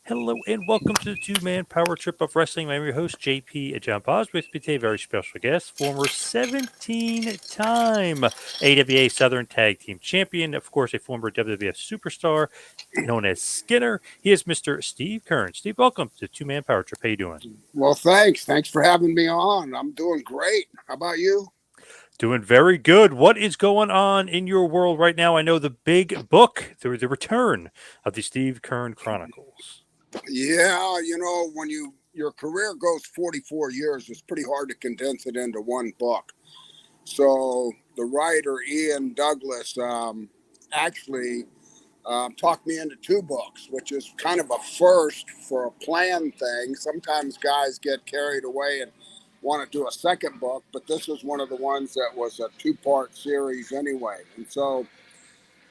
Hello and welcome to the two-man power trip of wrestling. I'm your host, JP John Paz, with me today, very special guest, former 17-time AWA Southern Tag Team Champion, of course, a former WWF superstar known as Skinner. He is Mr. Steve Keirn. Steve, welcome to the two-man power trip. How you doing? Well, thanks. Thanks for having me on. I'm doing great. How about you? Doing very good. What is going on in your world right now? I know the big book, the return of the Steve Kern Chronicles. Yeah, when your career goes 44 years, it's pretty hard to condense it into one book. So the writer Ian Douglas actually talked me into two books, which is kind of a first for a planned thing. Sometimes guys get carried away and want to do a second book, but this is one of the ones that was a two-part series anyway. And so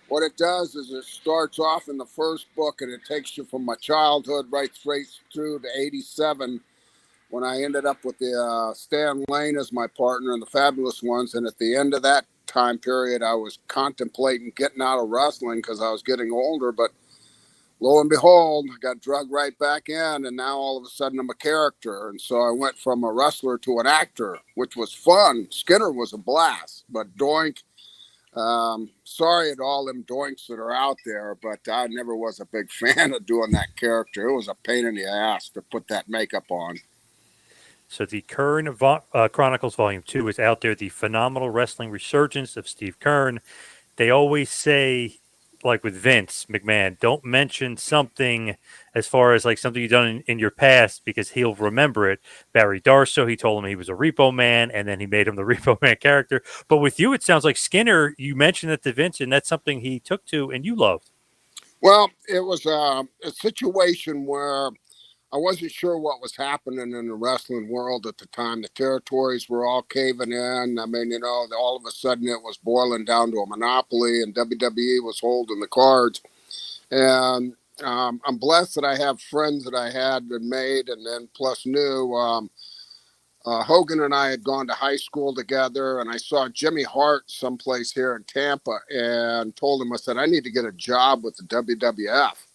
what it does is it starts off in the first book and it takes you from my childhood right straight through to 87 when I ended up with the Stan Lane as my partner in the Fabulous Ones. And at the end of that time period, I was contemplating getting out of wrestling because I was getting older. But lo and behold, I got drugged right back in. And now all of a sudden I'm a character. And so I went from a wrestler to an actor, which was fun. Skinner was a blast. But Doink, sorry to all them doinks that are out there, but I never was a big fan of doing that character. It was a pain in the ass to put that makeup on. So the Kern Chronicles Volume 2 is out there, the phenomenal wrestling resurgence of Steve Keirn. They always say, like with Vince McMahon, don't mention something as far as like something you've done in your past because he'll remember it. Barry Darso, he told him he was a Repo Man, and then he made him the Repo Man character. But with you, it sounds like Skinner, you mentioned it to Vince, and that's something he took to and you loved. Well, it was a situation where I wasn't sure what was happening in the wrestling world at the time. The territories were all caving in. I mean, all of a sudden it was boiling down to a monopoly, and WWE was holding the cards. And I'm blessed that I have friends that I had been made and then plus new. Hogan and I had gone to high school together, and I saw Jimmy Hart someplace here in Tampa and told him, I said, I need to get a job with the WWF.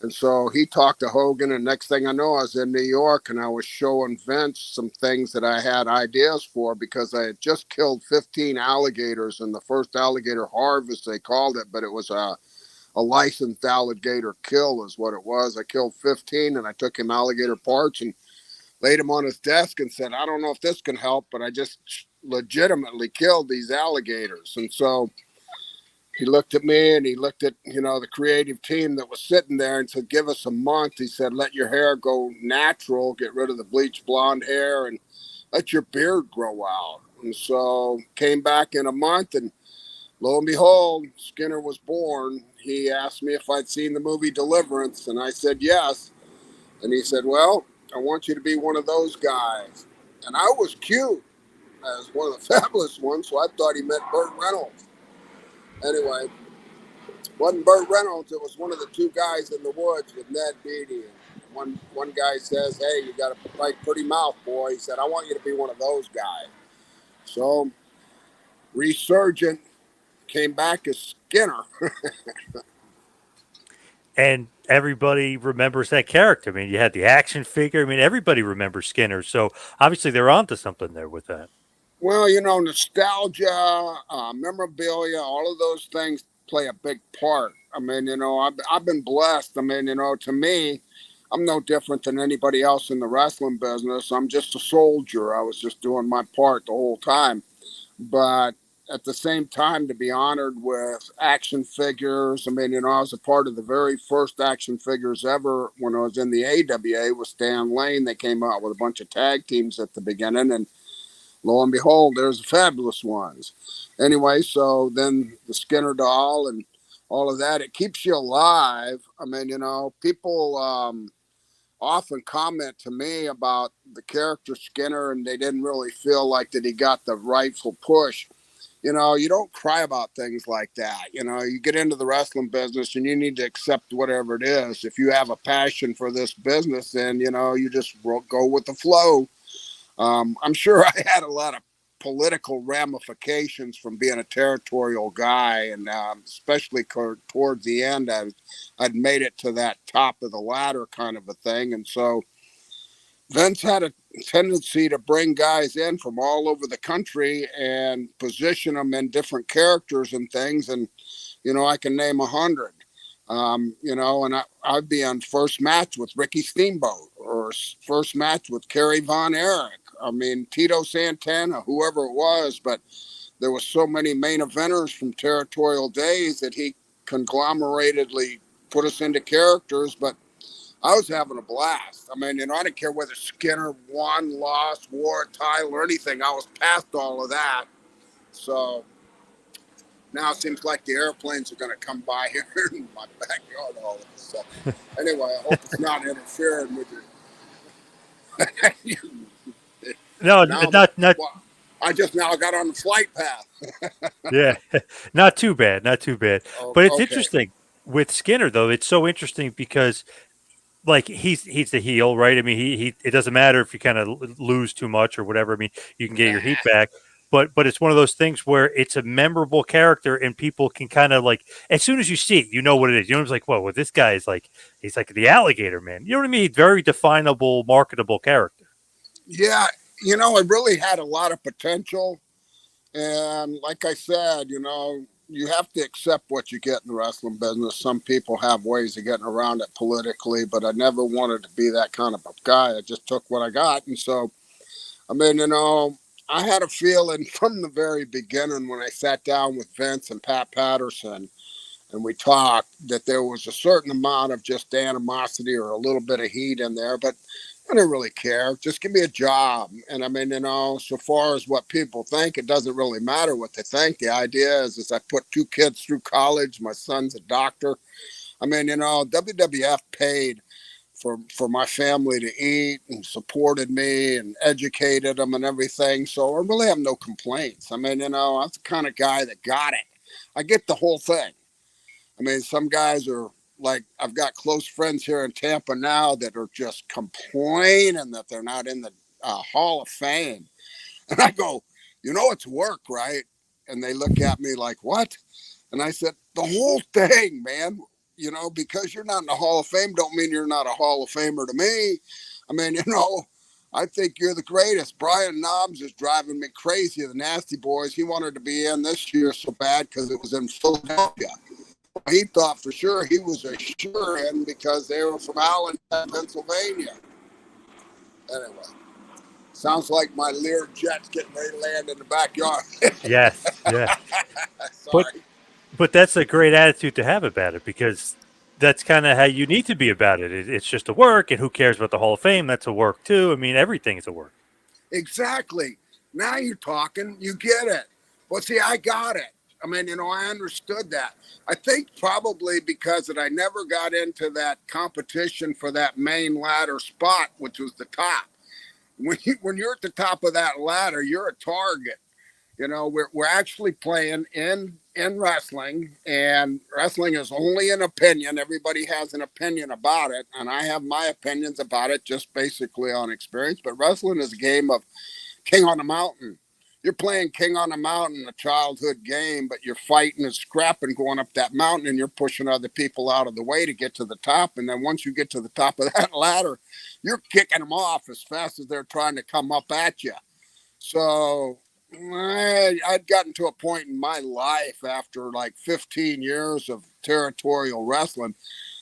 And so he talked to Hogan, and next thing I know, I was in New York, and I was showing Vince some things that I had ideas for because I had just killed 15 alligators in the first alligator harvest, they called it, but it was a licensed alligator kill is what it was. I killed 15, and I took him alligator parts and laid him on his desk and said, I don't know if this can help, but I just legitimately killed these alligators. And so he looked at me and he looked at, the creative team that was sitting there and said, give us a month. He said, let your hair go natural, get rid of the bleached blonde hair and let your beard grow out. And so came back in a month and lo and behold, Skinner was born. He asked me if I'd seen the movie Deliverance and I said, yes. And he said, well, I want you to be one of those guys. And I was cute as one of the Fabulous Ones, so I thought he meant Burt Reynolds. Anyway, wasn't Burt Reynolds. It was one of the two guys in the woods with Ned Beatty. One guy says, hey, you got a pretty mouth, boy. He said, I want you to be one of those guys. So, Resurgent came back as Skinner. And everybody remembers that character. I mean, you had the action figure. I mean, everybody remembers Skinner. So obviously they're onto something there with that. Well, nostalgia, memorabilia, all of those things play a big part. I mean, I've been blessed. I mean, to me, I'm no different than anybody else in the wrestling business. I'm just a soldier. I was just doing my part the whole time. But at the same time, to be honored with action figures, I mean, I was a part of the very first action figures ever when I was in the AWA with Stan Lane. They came out with a bunch of tag teams at the beginning, and lo and behold, there's the Fabulous Ones. Anyway, so then the Skinner doll and all of that, it keeps you alive. I mean, people often comment to me about the character Skinner and they didn't really feel like that he got the rightful push. You don't cry about things like that. You get into the wrestling business and you need to accept whatever it is. If you have a passion for this business, then, you just go with the flow. I'm sure I had a lot of political ramifications from being a territorial guy, and especially towards the end, I'd made it to that top of the ladder kind of a thing, and so Vince had a tendency to bring guys in from all over the country and position them in different characters and things, and I can name 100. And I'd be on first match with Ricky Steamboat or first match with Kerry Von Erich. I mean, Tito Santana, whoever it was, but there was so many main eventers from territorial days that he conglomeratedly put us into characters, but I was having a blast. I mean, I didn't care whether Skinner won, lost, wore a title or anything. I was past all of that. So now it seems like the airplanes are going to come by here in my backyard all of a sudden. Anyway, I hope it's not interfering with you. No, Now, not. well, I just now got on the flight path. Yeah, not too bad, not too bad. Oh, But it's okay. interesting with Skinner, though. It's so interesting because, like, he's the heel, right? I mean, he it doesn't matter if you kind of lose too much or whatever. I mean, you can get your heat back. But it's one of those things where it's a memorable character, and people can kind of like, as soon as you see it, you know what it is. You know, it's like, well, this guy is like, he's like the alligator man. You know what I mean? Very definable, marketable character. Yeah, it really had a lot of potential. And like I said, you have to accept what you get in the wrestling business. Some people have ways of getting around it politically, but I never wanted to be that kind of a guy. I just took what I got. And so, I mean, I had a feeling from the very beginning when I sat down with Vince and Pat Patterson and we talked that there was a certain amount of just animosity or a little bit of heat in there, but I didn't really care. Just give me a job. And I mean, so far as what people think, it doesn't really matter what they think. The idea is I put 2 kids through college. My son's a doctor. I mean, WWF paid for my family to eat and supported me and educated them and everything. So I really have no complaints. I mean, I'm the kind of guy that got it. I get the whole thing. I mean, some guys are like, I've got close friends here in Tampa now that are just complaining that they're not in the Hall of Fame. And I go, it's work, right? And they look at me like, what? And I said, the whole thing, man, because you're not in the Hall of Fame don't mean you're not a Hall of Famer to me. I mean, I think you're the greatest. Brian Knobs is driving me crazy. The Nasty Boys, he wanted to be in this year so bad because it was in Philadelphia. He thought for sure he was a sure-in because they were from Allentown, Pennsylvania. Anyway, sounds like my Lear jet's getting ready to land in the backyard. Yes, yeah. Sorry. But that's a great attitude to have about it because that's kind of how you need to be about it. It's just a work, and who cares about the Hall of Fame? That's a work too. I mean, everything is a work. Exactly. Now you're talking. You get it. Well, see, I got it. I mean, I understood that. I think probably because that I never got into that competition for that main ladder spot, which was the top. When you're at the top of that ladder, you're a target. We're actually playing in wrestling, and wrestling is only an opinion. Everybody has an opinion about it, and I have my opinions about it just basically on experience. But wrestling is a game of King on the Mountain. You're playing King on the Mountain, a childhood game, but you're fighting and scrapping going up that mountain, and you're pushing other people out of the way to get to the top. And then once you get to the top of that ladder, you're kicking them off as fast as they're trying to come up at you. So I'd gotten to a point in my life after like 15 years of territorial wrestling,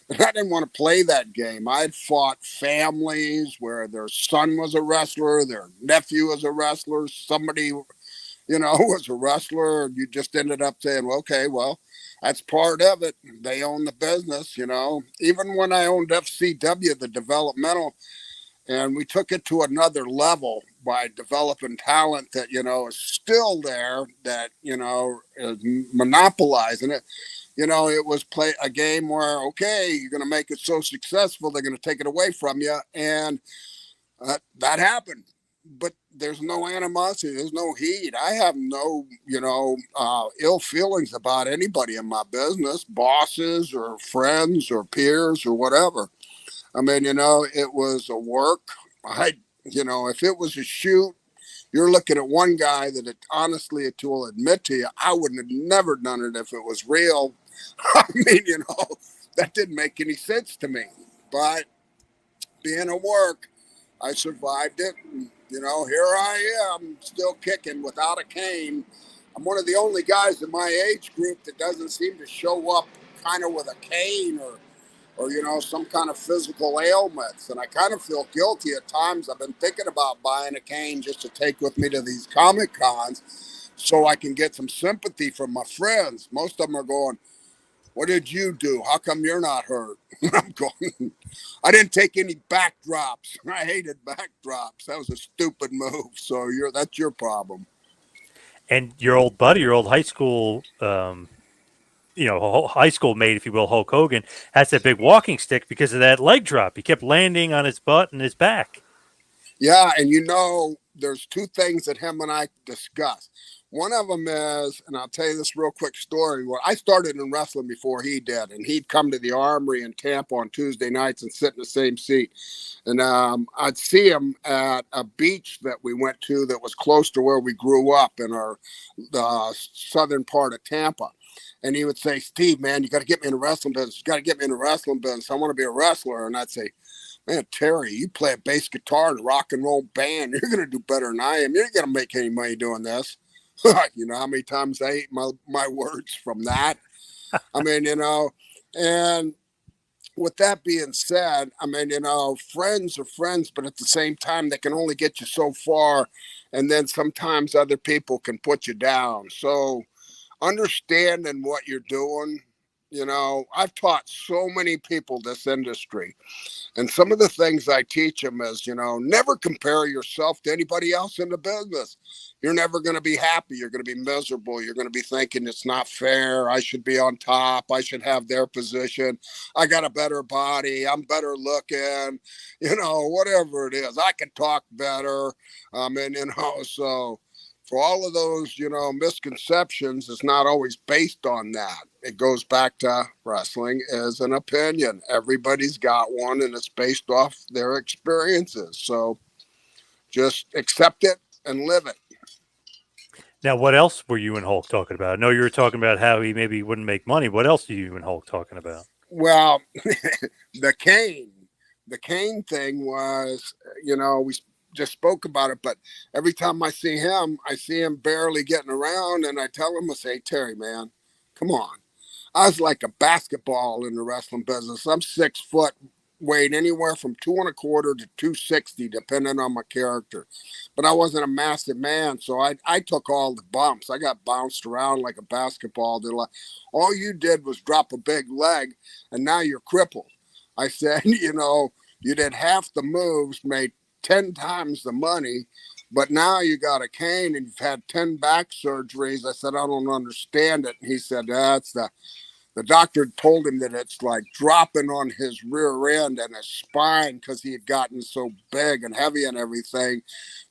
and I didn't want to play that game. I'd fought families where their son was a wrestler, their nephew was a wrestler, somebody, was a wrestler, and you just ended up saying, well, okay, well, that's part of it. They own the business, Even when I owned FCW, the developmental, and we took it to another level by developing talent that, is still there, that, is monopolizing it. It was play a game where, okay, you're going to make it so successful, they're going to take it away from you. And that happened. But there's no animosity. There's no heat. I have no, ill feelings about anybody in my business, bosses or friends or peers or whatever. I mean, it was a work. If it was a shoot, You're looking at one guy that honestly, to will admit to you, I wouldn't have never done it if it was real. I mean, that didn't make any sense to me. But being at work, I survived it. And, here I am, still kicking without a cane. I'm one of the only guys in my age group that doesn't seem to show up kind of with a cane or some kind of physical ailments. And I kind of feel guilty at times. I've been thinking about buying a cane just to take with me to these Comic Cons so I can get some sympathy from my friends. Most of them are going, "What did you do? How come you're not hurt?" I'm going, "I didn't take any backdrops. I hated backdrops. That was a stupid move. So that's your problem." And your old buddy, your old high school, high school mate, if you will, Hulk Hogan, has that big walking stick because of that leg drop. He kept landing on his butt and his back. Yeah, and there's two things that him and I discussed. One of them is, and I'll tell you this real quick story. Well, I started in wrestling before he did, and he'd come to the Armory in Tampa on Tuesday nights and sit in the same seat. And I'd see him at a beach that we went to that was close to where we grew up in the southern part of Tampa. And he would say, "Steve, man, you got to get me in the wrestling business. You got to get me in the wrestling business. I want to be a wrestler." And I'd say, "Man, Terry, you play a bass guitar in a rock and roll band. You're going to do better than I am. You're going to make any money doing this." You know how many times I ate my words from that? I mean, and with that being said, I mean, friends are friends, but at the same time, they can only get you so far. And then sometimes other people can put you down. So understanding what you're doing, I've taught so many people this industry. And some of the things I teach them is, never compare yourself to anybody else in the business. You're never going to be happy. You're going to be miserable. You're going to be thinking it's not fair. I should be on top. I should have their position. I got a better body. I'm better looking, whatever it is. I can talk better. So for all of those, misconceptions, it's not always based on that. It goes back to wrestling as an opinion. Everybody's got one, and it's based off their experiences. So just accept it and live it. Now, what else were you and Hulk talking about? I know you were talking about how he maybe wouldn't make money. What else are you and Hulk talking about? Well, the cane. The cane thing was, we just spoke about it, but every time I see him barely getting around, and I tell him, I say, "Terry, man, come on." I was like a basketball in the wrestling business. I'm 6 foot, weighed anywhere from 2.25 to 260, depending on my character. But I wasn't a massive man, so I took all the bumps. I got bounced around like a basketball. They're like, "All you did was drop a big leg, and now you're crippled." I said, you did half the moves, made 10 times the money, but now you got a cane and you've had 10 back surgeries. I said, "I don't understand it." And he said, "That's the doctor told him that it's like dropping on his rear end and his spine because he had gotten so big and heavy and everything."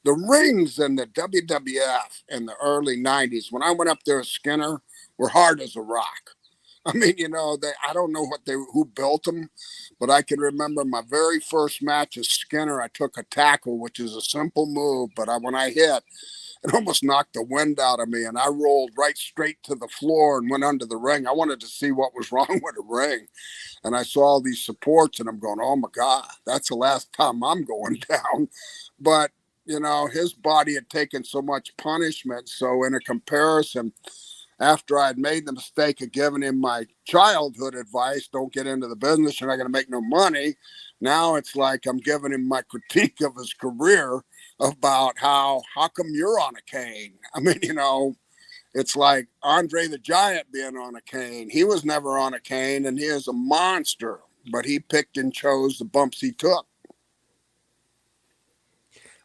The rings in the WWF in the early 90s, when I went up there as Skinner, were hard as a rock. I mean, I don't know who built them, but I can remember my very first match as Skinner. I took a tackle, which is a simple move, but when I hit, it almost knocked the wind out of me, and I rolled right straight to the floor and went under the ring. I wanted to see what was wrong with the ring, and I saw all these supports, and I'm going, "Oh my God, that's the last time I'm going down." But his body had taken so much punishment. So in a comparison, after I had made the mistake of giving him my childhood advice, "Don't get into the business, you're not going to make no money." Now it's like I'm giving him my critique of his career about how come you're on a cane? I mean, it's like Andre the Giant being on a cane. He was never on a cane, and he is a monster, but he picked and chose the bumps he took.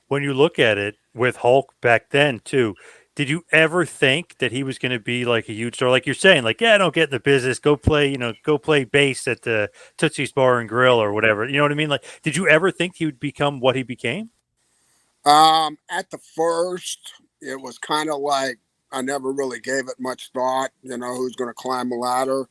When you look at it with Hulk back then, too, did you ever think that he was going to be like a huge star? Like you're saying, like, "Yeah, don't get in the business. Go play bass at the Tootsie's Bar and Grill or whatever." You know what I mean? Like, did you ever think he would become what he became? At the first, it was kind of like I never really gave it much thought, who's going to climb a ladder.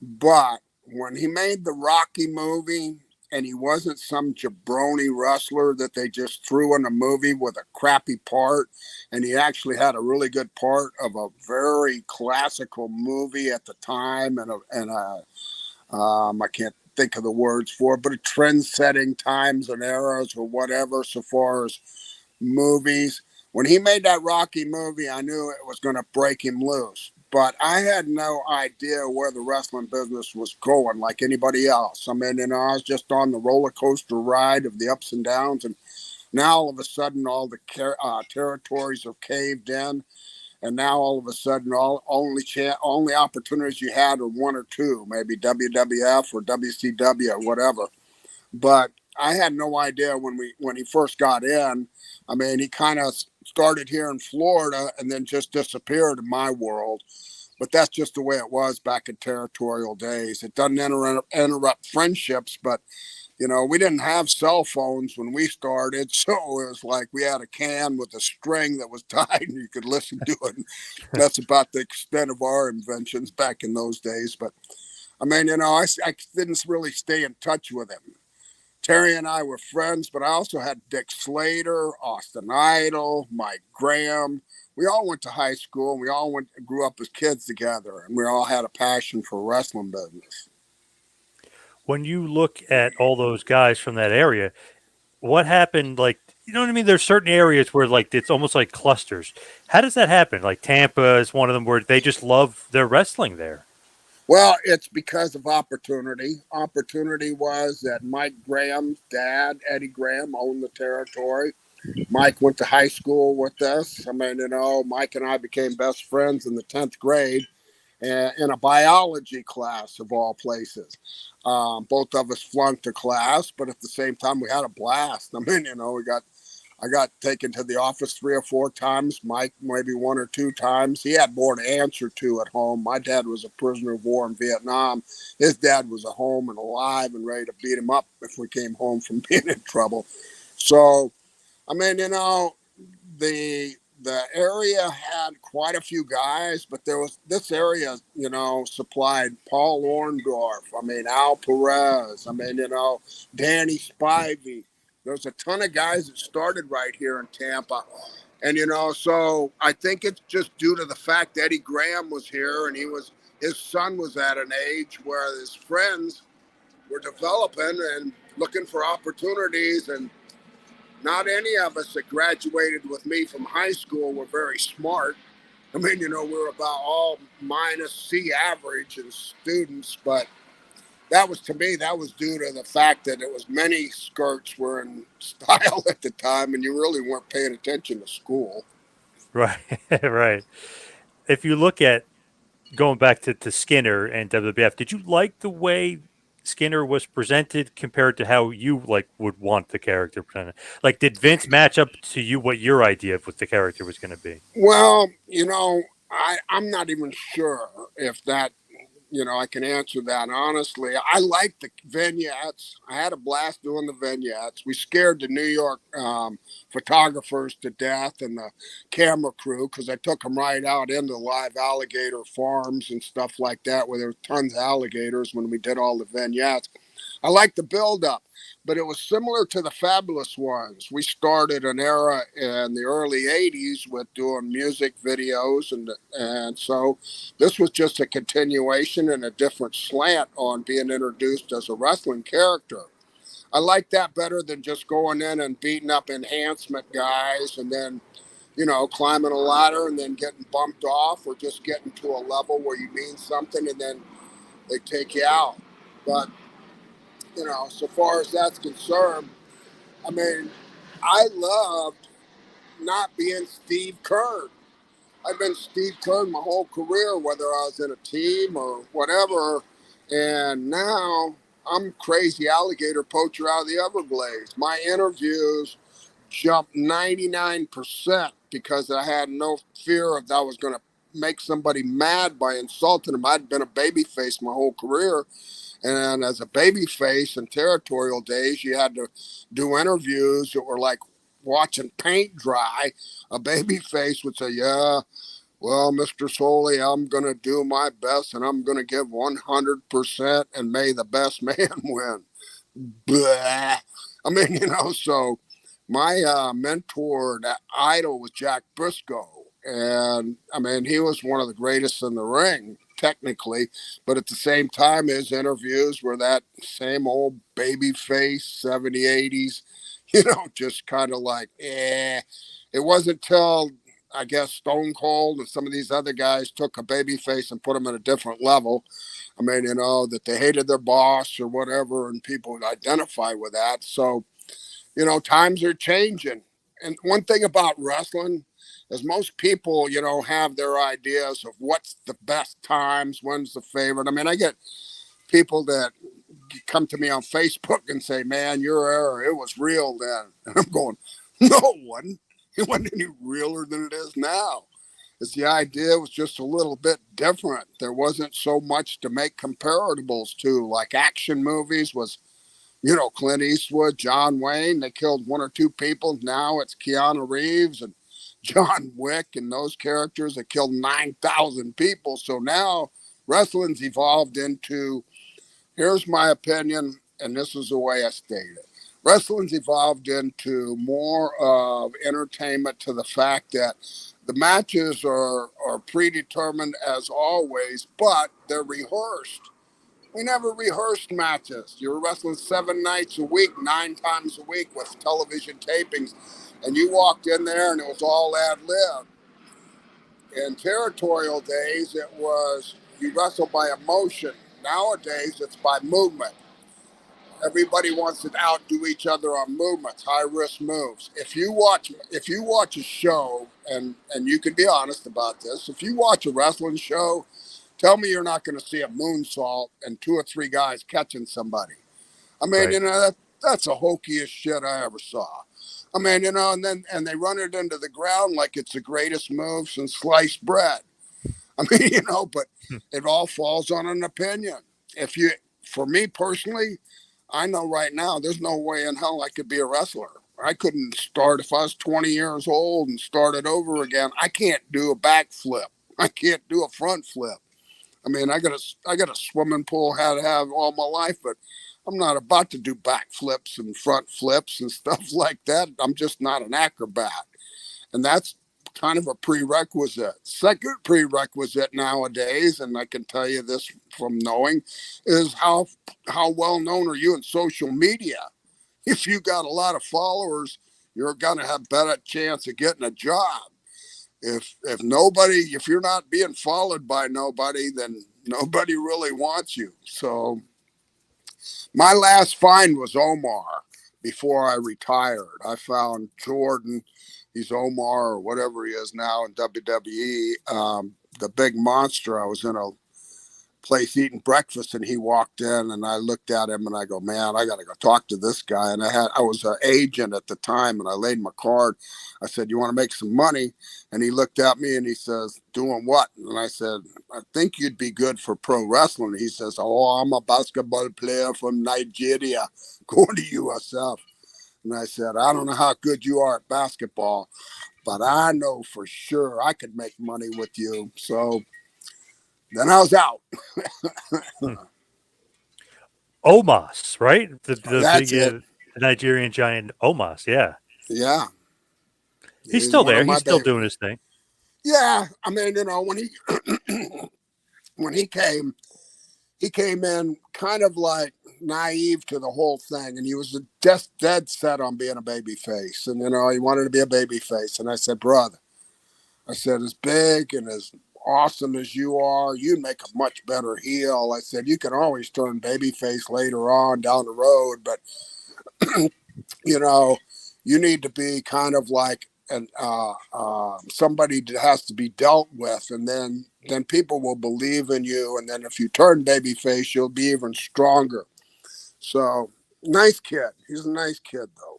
But when he made the Rocky movie and he wasn't some jabroni wrestler that they just threw in a movie with a crappy part. And he actually had a really good part of a very classical movie at the time, I can't think of the words for it, but a trend-setting times and eras or whatever, so far as movies. When he made that Rocky movie, I knew it was going to break him loose. But I had no idea where the wrestling business was going like anybody else. I mean, I was just on the roller coaster ride of the ups and downs. And now all of a sudden, all the territories are caved in. And now all of a sudden, only opportunities you had are one or two, maybe WWF or WCW or whatever. But I had no idea when he first got in. I mean, he kind of started here in Florida and then just disappeared in my world. But that's just the way it was back in territorial days. It doesn't interrupt friendships, but we didn't have cell phones when we started, so it was like we had a can with a string that was tied and you could listen to it. That's about the extent of our inventions back in those days. But I mean, I didn't really stay in touch with him. Terry and I were friends, but I also had Dick Slater, Austin Idol, Mike Graham. We all went to high school and we all grew up as kids together, and we all had a passion for wrestling business. When you look at all those guys from that area, what happened? Like, you know what I mean? There's certain areas where like it's almost like clusters. How does that happen? Like Tampa is one of them where they just love their wrestling there. Well, it's because of opportunity. Opportunity was that Mike Graham's dad, Eddie Graham, owned the territory. Mike went to high school with us. I mean, Mike and I became best friends in the 10th grade in a biology class of all places. Both of us flunked a class, but at the same time, we had a blast. I mean, I got taken to the office 3 or 4 times. Mike, maybe 1 or 2 times. He had more to answer to at home. My dad was a prisoner of war in Vietnam. His dad was at home and alive and ready to beat him up if we came home from being in trouble. So, I mean, the area had quite a few guys, but there was this area, supplied Paul Orndorff. I mean, Al Perez. I mean, Danny Spivey. There's a ton of guys that started right here in Tampa. And, so I think it's just due to the fact that Eddie Graham was here and his son was at an age where his friends were developing and looking for opportunities. And not any of us that graduated with me from high school were very smart. I mean, we were about all minus C average as students, but to me, that was due to the fact that it was many skirts were in style at the time and you really weren't paying attention to school. Right, right. If you look at going back to Skinner and WWF, did you like the way Skinner was presented compared to how you like would want the character presented? Like, did Vince match up to you what your idea of what the character was going to be? Well, I'm not even sure if that I can answer that honestly. I liked the vignettes. I had a blast doing the vignettes. We scared the New York photographers to death and the camera crew because I took them right out into live alligator farms and stuff like that where there were tons of alligators when we did all the vignettes. I liked the build-up, but it was similar to the Fabulous Ones. We started an era in the early 80s with doing music videos, and so this was just a continuation and a different slant on being introduced as a wrestling character. I like that better than just going in and beating up enhancement guys and then, climbing a ladder and then getting bumped off or just getting to a level where you mean something and then they take you out. But so far as that's concerned, I mean, I loved not being Steve Keirn. I've been Steve Keirn my whole career, whether I was in a team or whatever. And now I'm crazy alligator poacher out of the Everglades. My interviews jumped 99% because I had no fear of that I was going to make somebody mad by insulting them. I'd been a babyface my whole career. And as a baby face in territorial days, you had to do interviews that were like watching paint dry. A baby face would say, yeah, well, Mr. Soley, I'm going to do my best and I'm going to give 100% and may the best man win. Bleh. I mean, so my mentor, that idol was Jack Briscoe. And I mean, he was one of the greatest in the ring, technically. But at the same time, his interviews were that same old baby face, 70s, 80s, just kind of like, eh. It wasn't till, I guess, Stone Cold and some of these other guys took a baby face and put him at a different level. I mean, that they hated their boss or whatever, and people would identify with that. So, times are changing. And one thing about wrestling is most people, have their ideas of what's the best times, when's the favorite. I mean, I get people that come to me on Facebook and say, man, your era, it was real then. And I'm going, no, it wasn't. It wasn't any realer than it is now. It's the idea was just a little bit different. There wasn't so much to make comparables to, like action movies was, Clint Eastwood, John Wayne. They killed one or two people. Now it's Keanu Reeves and John Wick and those characters that killed 9,000 people. So now wrestling's evolved into, here's my opinion, and this is the way I state it. Wrestling's evolved into more of entertainment to the fact that the matches are predetermined as always, but they're rehearsed. We never rehearsed matches. You were wrestling 7 nights a week, 9 times a week with television tapings, and you walked in there and it was all ad lib. In territorial days, it was you wrestle by emotion. Nowadays, it's by movement. Everybody wants to outdo each other on movements, high risk moves. If you watch a show, and you can be honest about this, if you watch a wrestling show, tell me you're not going to see a moonsault and 2 or 3 guys catching somebody. I mean, Right. that's the hokiest shit I ever saw. I mean, and they run it into the ground like it's the greatest move since sliced bread. I mean, but Hmm. it all falls on an opinion. For me personally, I know right now there's no way in hell I could be a wrestler. I couldn't start if I was 20 years old and started over again. I can't do a backflip. I can't do a front flip. I mean, I got a swimming pool had to have all my life, but I'm not about to do backflips and front flips and stuff like that. I'm just not an acrobat, and that's kind of a prerequisite. Second prerequisite nowadays, and I can tell you this from knowing, is how well known are you in social media? If you got a lot of followers, you're gonna have better chance of getting a job. If you're not being followed by nobody, then nobody really wants you. So my last find was Omar before I retired. I found Jordan, he's Omar or whatever he is now in WWE, the big monster. I was in a place eating breakfast and he walked in and I looked at him and I go, man, I got to go talk to this guy. And I was an agent at the time and I laid my card. I said, you want to make some money? And he looked at me and he says, doing what? And I said, I think you'd be good for pro wrestling. He says, oh, I'm a basketball player from Nigeria going to USF. And I said, I don't know how good you are at basketball, but I know for sure I could make money with you. So then I was out. Hmm. Omos, right? The That's big it. Nigerian giant Omos. Yeah, Yeah. he's He's still one of there. my He's still baby. doing his thing. Yeah. I mean, when when he came in kind of like naive to the whole thing. And he was just dead set on being a baby face. And, he wanted to be a baby face. And I said, brother, I said, as big and as awesome as you are, you'd make a much better heel. I said, you can always turn babyface later on down the road, but you know, you need to be kind of like somebody that has to be dealt with, and then people will believe in you. And then if you turn babyface, you'll be even stronger. So nice kid. He's a nice kid, though.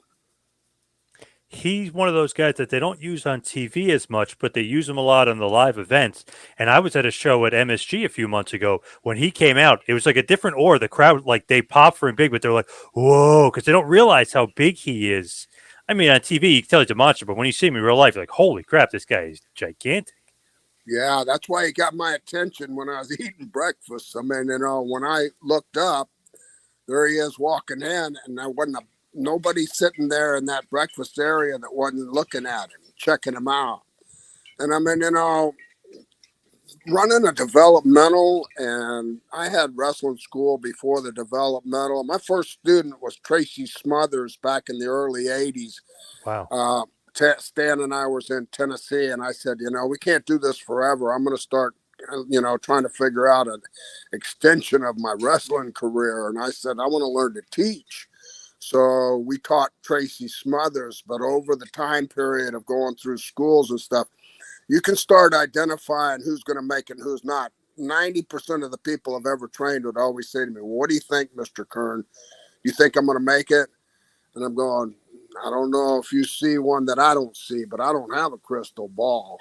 He's one of those guys that they don't use on TV as much, but they use him a lot on the live events. And I was at a show at MSG a few months ago. When he came out, it was like a different aura. The crowd, like, they pop for him big, but they're like, whoa, because they don't realize how big he is. I mean, on TV, you can tell he's a monster, but when you see him in real life, you're like, holy crap, this guy is gigantic. Yeah, that's why he got my attention when I was eating breakfast. I mean, when I looked up, there he is walking in, and there wasn't nobody sitting there in that breakfast area that wasn't looking at him, checking him out. And I mean, running a developmental, and I had wrestling school before the developmental. My first student was Tracy Smothers back in the early 80s. Wow. Stan and I was in Tennessee, and I said, we can't do this forever. I'm going to start, trying to figure out an extension of my wrestling career. And I said, I want to learn to teach. So we taught Tracy Smothers, but over the time period of going through schools and stuff, you can start identifying who's going to make it and who's not. 90% of the people I've ever trained would always say to me, what do you think, Mr. Keirn? You think I'm going to make it? And I'm going, I don't know if you see one that I don't see, but I don't have a crystal ball.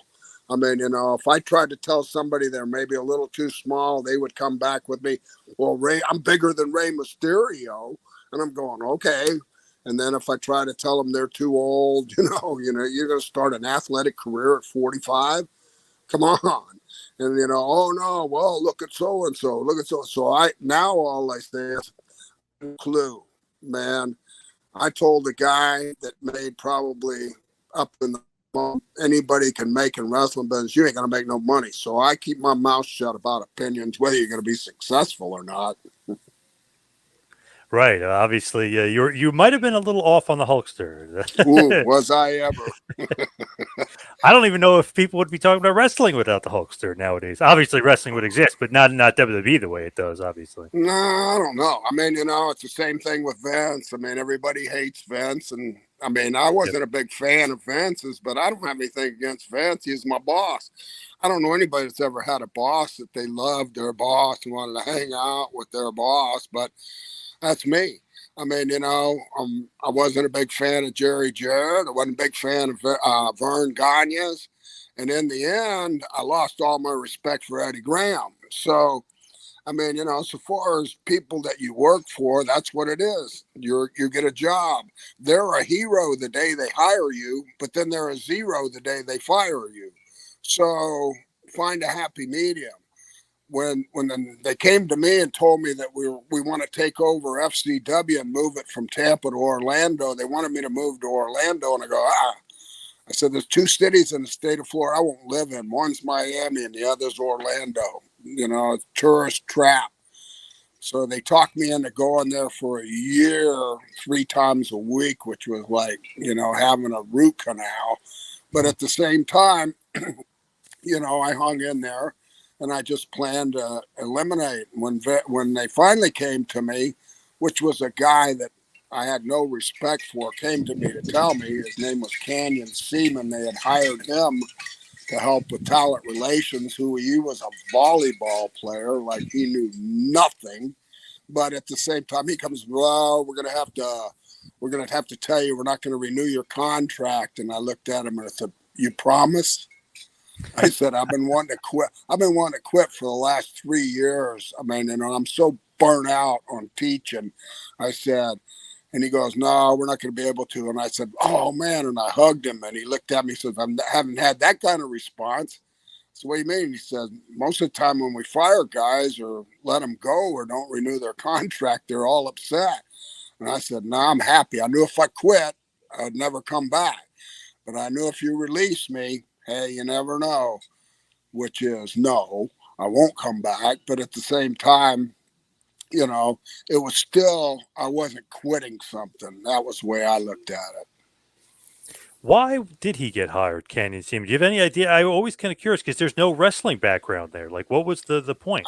I mean, if I tried to tell somebody they're maybe a little too small, they would come back with me, well, Ray, I'm bigger than Rey Mysterio. And I'm going, okay. And then if I try to tell them they're too old, you're going to start an athletic career at 45. Come on. And, oh no, well, look at so-and-so, look at so now all I say is, clue, man. I told the guy that made probably up in the anybody can make in wrestling business, you ain't going to make no money. So I keep my mouth shut about opinions, whether you're going to be successful or not. Right. Obviously, you might have been a little off on the Hulkster. Ooh, was I ever? I don't even know if people would be talking about wrestling without the Hulkster nowadays. Obviously, wrestling would exist, but not WWE the way it does, obviously. No, I don't know. I mean, it's the same thing with Vince. I mean, everybody hates Vince. And I mean, I wasn't a big fan of Vince's, but I don't have anything against Vince. He's my boss. I don't know anybody that's ever had a boss that they loved their boss and wanted to hang out with their boss, but that's me. I mean, I wasn't a big fan of Jerry Jarrett. I wasn't a big fan of Vern Gagne's. And in the end, I lost all my respect for Eddie Graham. So, I mean, so far as people that you work for, that's what it is. You get a job. They're a hero the day they hire you, but then they're a zero the day they fire you. So find a happy medium. When they came to me and told me that we want to take over FCW and move it from Tampa to Orlando, they wanted me to move to Orlando, and I go, I said, there's two cities in the state of Florida I won't live in. One's Miami and the other's Orlando. It's a tourist trap. So they talked me into going there for a year, 3 times a week, which was like, having a root canal. But at the same time, I hung in there. And I just planned to eliminate. When they finally came to me, which was a guy that I had no respect for, came to me to tell me, his name was Canyon Seaman. They had hired him to help with talent relations, he was a volleyball player, like he knew nothing. But at the same time, he comes, well, we're going to have to tell you, we're not going to renew your contract. And I looked at him and I said, you promise? I said, I've been wanting to quit. I've been wanting to quit for the last 3 years. I mean, I'm so burnt out on teaching. I said, and he goes, no, we're not going to be able to. And I said, oh, man. And I hugged him. And he looked at me and says, I haven't had that kind of response. So what do you mean? He says, most of the time when we fire guys or let them go or don't renew their contract, they're all upset. And I said, no, I'm happy. I knew if I quit, I'd never come back. But I knew if you release me, hey, you never know, which is no, I won't come back. But at the same time, it was still, I wasn't quitting something. That was the way I looked at it. Why did he get hired, Canyon Seaman? Do you have any idea? I'm always kind of curious because there's no wrestling background there. Like, what was the point?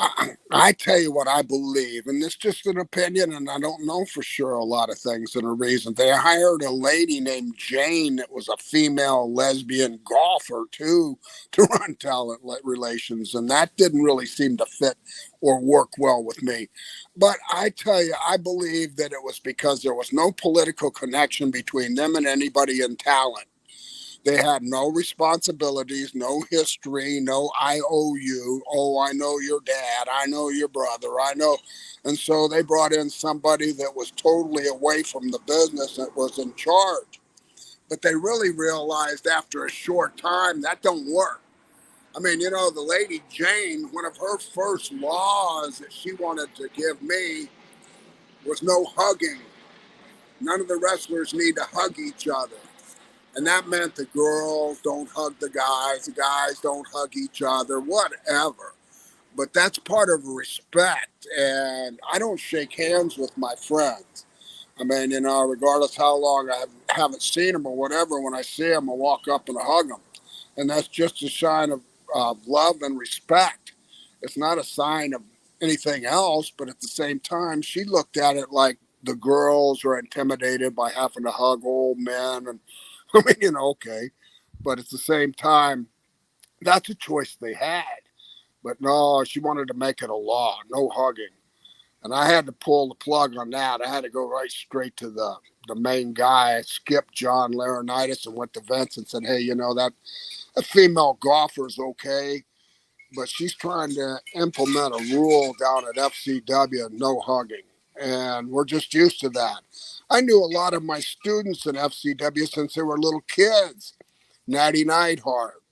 I tell you what I believe, and it's just an opinion, and I don't know for sure a lot of things and a reason. They hired a lady named Jane that was a female lesbian golfer, too, to run talent relations, and that didn't really seem to fit or work well with me. But I tell you, I believe that it was because there was no political connection between them and anybody in talent. They had no responsibilities, no history, no I owe you. Oh, I know your dad. I know your brother. I know. And so they brought in somebody that was totally away from the business that was in charge. But they really realized after a short time that don't work. I mean, the lady Jane, one of her first laws that she wanted to give me was no hugging. None of the wrestlers need to hug each other. And that meant the girls don't hug the guys don't hug each other, whatever. But that's part of respect. And I don't shake hands with my friends. I mean, regardless how long I haven't seen them or whatever, when I see them, I walk up and I hug them. And that's just a sign of love and respect. It's not a sign of anything else, but at the same time, she looked at it like the girls are intimidated by having to hug old men. And I mean, okay. But at the same time, that's a choice they had. But no, she wanted to make it a law, no hugging. And I had to pull the plug on that. I had to go right straight to the main guy. I skipped John Laurinaitis and went to Vince and said, hey, that female golfer's okay, but she's trying to implement a rule down at FCW, no hugging. And we're just used to that. I knew a lot of my students in FCW since they were little kids. Natty Neidhart,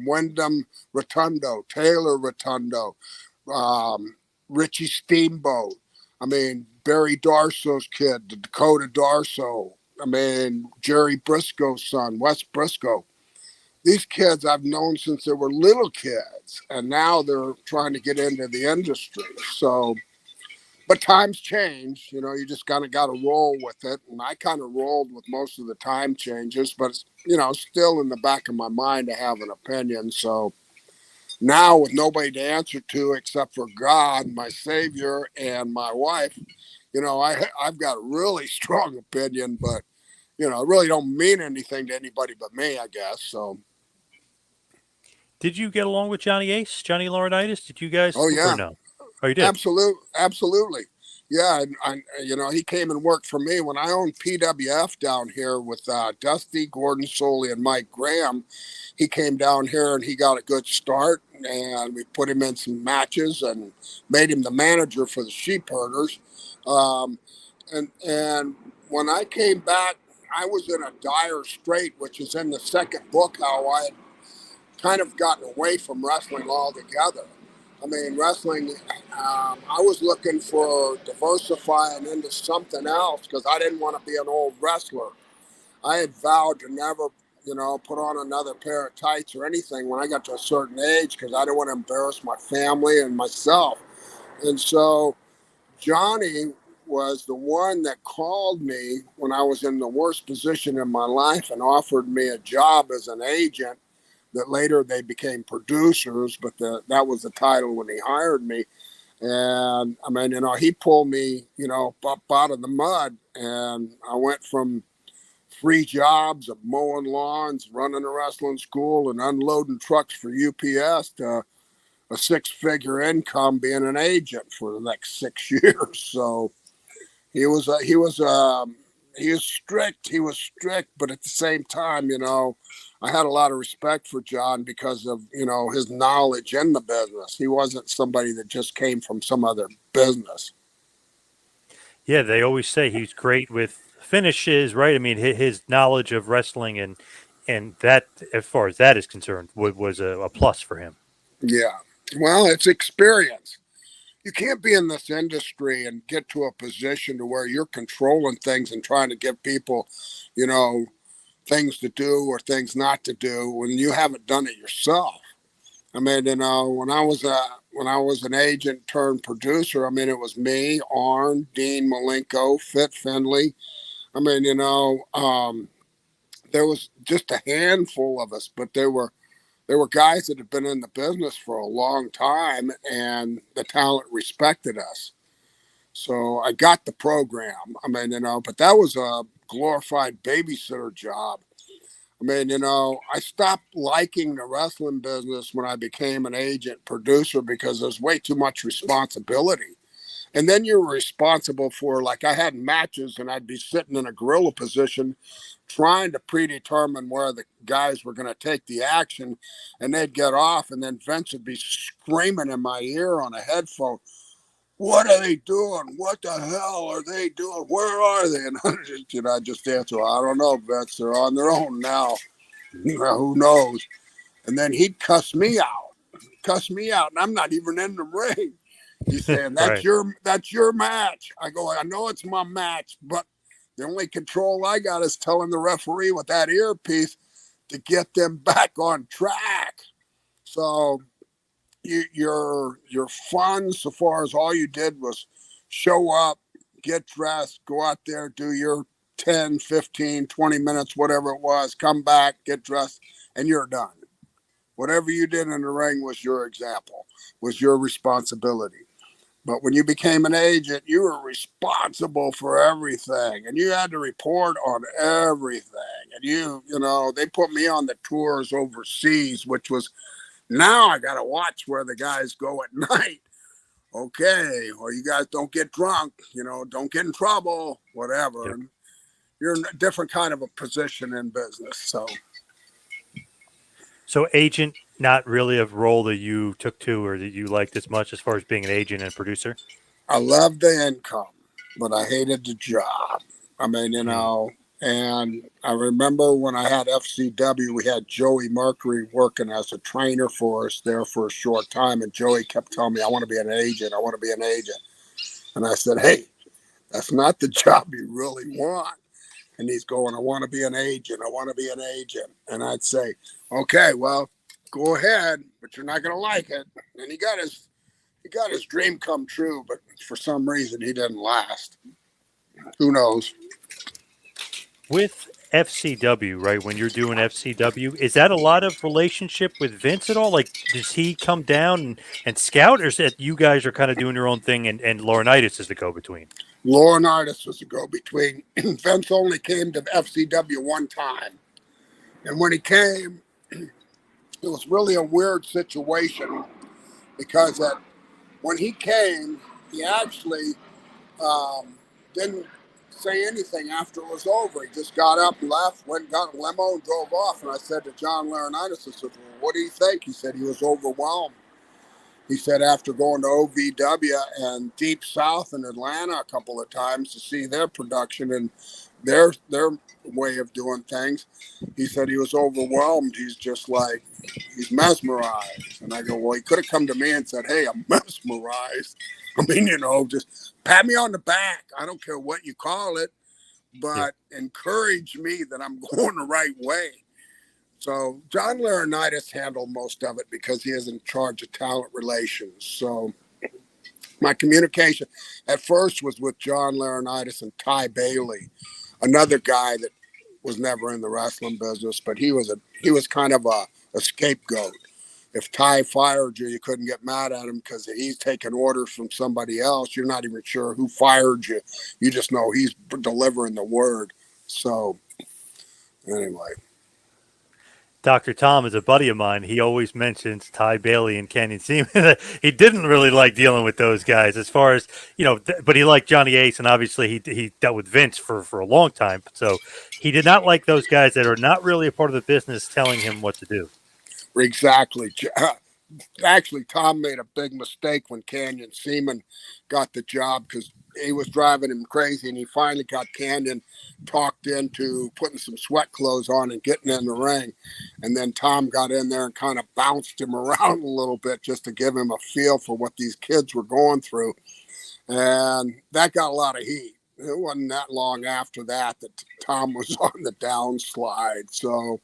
Wyndham Rotundo, Taylor Rotundo, Richie Steamboat. I mean, Barry Darso's kid, Dakota Darso. I mean, Jerry Briscoe's son, Wes Briscoe. These kids I've known since they were little kids, and now they're trying to get into the industry. So, but times change, you just kind of got to roll with it. And I kind of rolled with most of the time changes, but it's, still in the back of my mind to have an opinion. So now with nobody to answer to except for God, my Savior, and my wife, I've got a really strong opinion, but, it really don't mean anything to anybody but me, I guess. So. Did you get along with Johnny Ace, Johnny Laurinaitis? Did you guys Oh or yeah, no? Oh, you did. absolutely. Yeah, and he came and worked for me when I owned PWF down here with Dusty, Gordon Soley, and Mike Graham. He came down here and he got a good start, and we put him in some matches and made him the manager for the sheep herders. And when I came back, I was in a dire strait, which is in the second book, how I had kind of gotten away from wrestling altogether. I mean, wrestling, I was looking for diversifying into something else because I didn't want to be an old wrestler. I had vowed to never, put on another pair of tights or anything when I got to a certain age because I didn't want to embarrass my family and myself. And so Johnny was the one that called me when I was in the worst position in my life and offered me a job as an agent that later they became producers, but that was the title when he hired me. And I mean, he pulled me, up out of the mud, and I went from 3 jobs of mowing lawns, running a wrestling school, and unloading trucks for UPS to a 6-figure income being an agent for the next 6 years. So he was strict. He was strict, but at the same time, I had a lot of respect for John because of, his knowledge in the business. He wasn't somebody that just came from some other business. Yeah, they always say he's great with finishes, right? I mean, his knowledge of wrestling and that, as far as that is concerned, was a plus for him. Yeah. Well, it's experience. You can't be in this industry and get to a position to where you're controlling things and trying to give people, things to do or things not to do when you haven't done it yourself. I mean, when I was an agent turned producer, I mean, it was me, Arn, Dean Malenko, Fit Finley. I mean, there was just a handful of us, but there were guys that had been in the business for a long time, and the talent respected us. So I got the program. I mean, but that was a glorified babysitter job. I mean, I stopped liking the wrestling business when I became an agent producer because there's way too much responsibility. And then you're responsible for, like, I had matches and I'd be sitting in a gorilla position trying to predetermine where the guys were going to take the action, and they'd get off, and then Vince would be screaming in my ear on a headphone, what are they doing? What the hell are they doing? Where are they? And I just answer, I don't know, Vince. They're on their own now. Who knows? And then he'd cuss me out, and I'm not even in the ring. He's saying, Right. that's your match. I go, I know it's my match, but the only control I got is telling the referee with that earpiece to get them back on track. So you're fun so far as all you did was show up, get dressed, go out there, do your 10, 15, 20 minutes, whatever it was, come back, get dressed, and you're done. Whatever you did in the ring was your example, was your responsibility. But when you became an agent, you were responsible for everything, and you had to report on everything. And you know, they put me on the tours overseas, which was, now I got to watch where the guys go at night. Okay, or you guys don't get drunk, you know, don't get in trouble, whatever. Yep. And you're in a different kind of a position in business. So agent, not really a role that you took to or that you liked as much as far as being an agent and producer? I loved the income, but I hated the job. I mean, you know, and I remember when I had FCW, we had Joey Mercury working as a trainer for us there for a short time. And Joey kept telling me, I want to be an agent. I want to be an agent. And I said, hey, that's not the job you really want. And he's going, I want to be an agent. I want to be an agent. And I'd say, okay, well, go ahead, but you're not going to like it. And he got his dream come true, but for some reason he didn't last. Who knows? With FCW, right? When you're doing FCW, is that a lot of relationship with Vince at all? Like, does he come down and scout, or is it you guys are kind of doing your own thing and Laurinaitis is the go-between? Laurinaitis was a go-between. Vince only came to FCW one time. And when he came, it was really a weird situation because when he came, he actually didn't say anything after it was over. He just got up and left, went and got a limo and drove off. And I said to John Laurinaitis, I said, well, what do you think? He said he was overwhelmed. He said after going to OVW and Deep South in Atlanta a couple of times to see their production and their way of doing things, he said he was overwhelmed. He's just like, he's mesmerized. And I go, well, he could have come to me and said, hey, I'm mesmerized. I mean, you know, just pat me on the back. I don't care what you call it, but encourage me that I'm going the right way. So John Laurinaitis handled most of it because he is in charge of talent relations. So my communication at first was with John Laurinaitis and Ty Bailey, another guy that was never in the wrestling business, but he was kind of a scapegoat. If Ty fired you, you couldn't get mad at him because he's taking orders from somebody else. You're not even sure who fired you. You just know he's delivering the word. So anyway. Dr. Tom is a buddy of mine. He always mentions Ty Bailey and Canyon Seaman. He didn't really like dealing with those guys as far as, you know, but he liked Johnny Ace, and obviously he dealt with Vince for a long time. So he did not like those guys that are not really a part of the business telling him what to do. Exactly. Actually, Tom made a big mistake when Canyon Seaman got the job because he was driving him crazy, and he finally got Canyon talked into putting some sweat clothes on and getting in the ring. And then Tom got in there and kind of bounced him around a little bit just to give him a feel for what these kids were going through. And that got a lot of heat. It wasn't that long after that Tom was on the downslide. So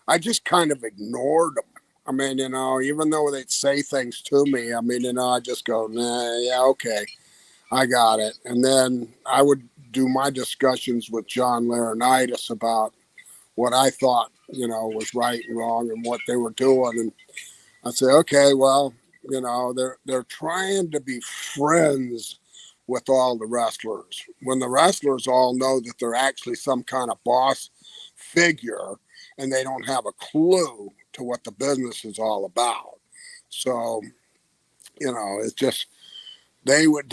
I just kind of ignored him. I mean, you know, even though they'd say things to me, I mean, you know, I just go, nah, yeah, okay, I got it. And then I would do my discussions with John Laurinaitis about what I thought, you know, was right and wrong and what they were doing. And I'd say, okay, well, you know, they're trying to be friends with all the wrestlers. When the wrestlers all know that they're actually some kind of boss figure and they don't have a clue to what the business is all about. So, you know, it's just, they would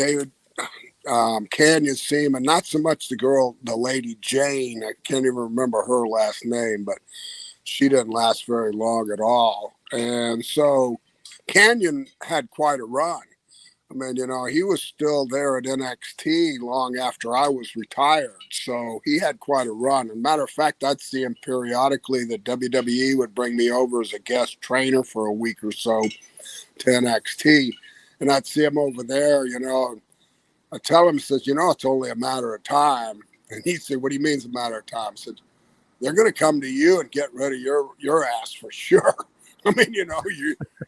Canyon Seaman, not so much the lady Jane, I can't even remember her last name, but she didn't last very long at all. And so Canyon had quite a run. I mean, you know, he was still there at NXT long after I was retired. So he had quite a run. And matter of fact, I'd see him periodically. The WWE would bring me over as a guest trainer for a week or so to NXT. and I'd see him over there, I tell him, says, it's only a matter of time. And he said, what do you mean it's a matter of time? I said, they're going to come to you and get rid of your ass for sure. I mean,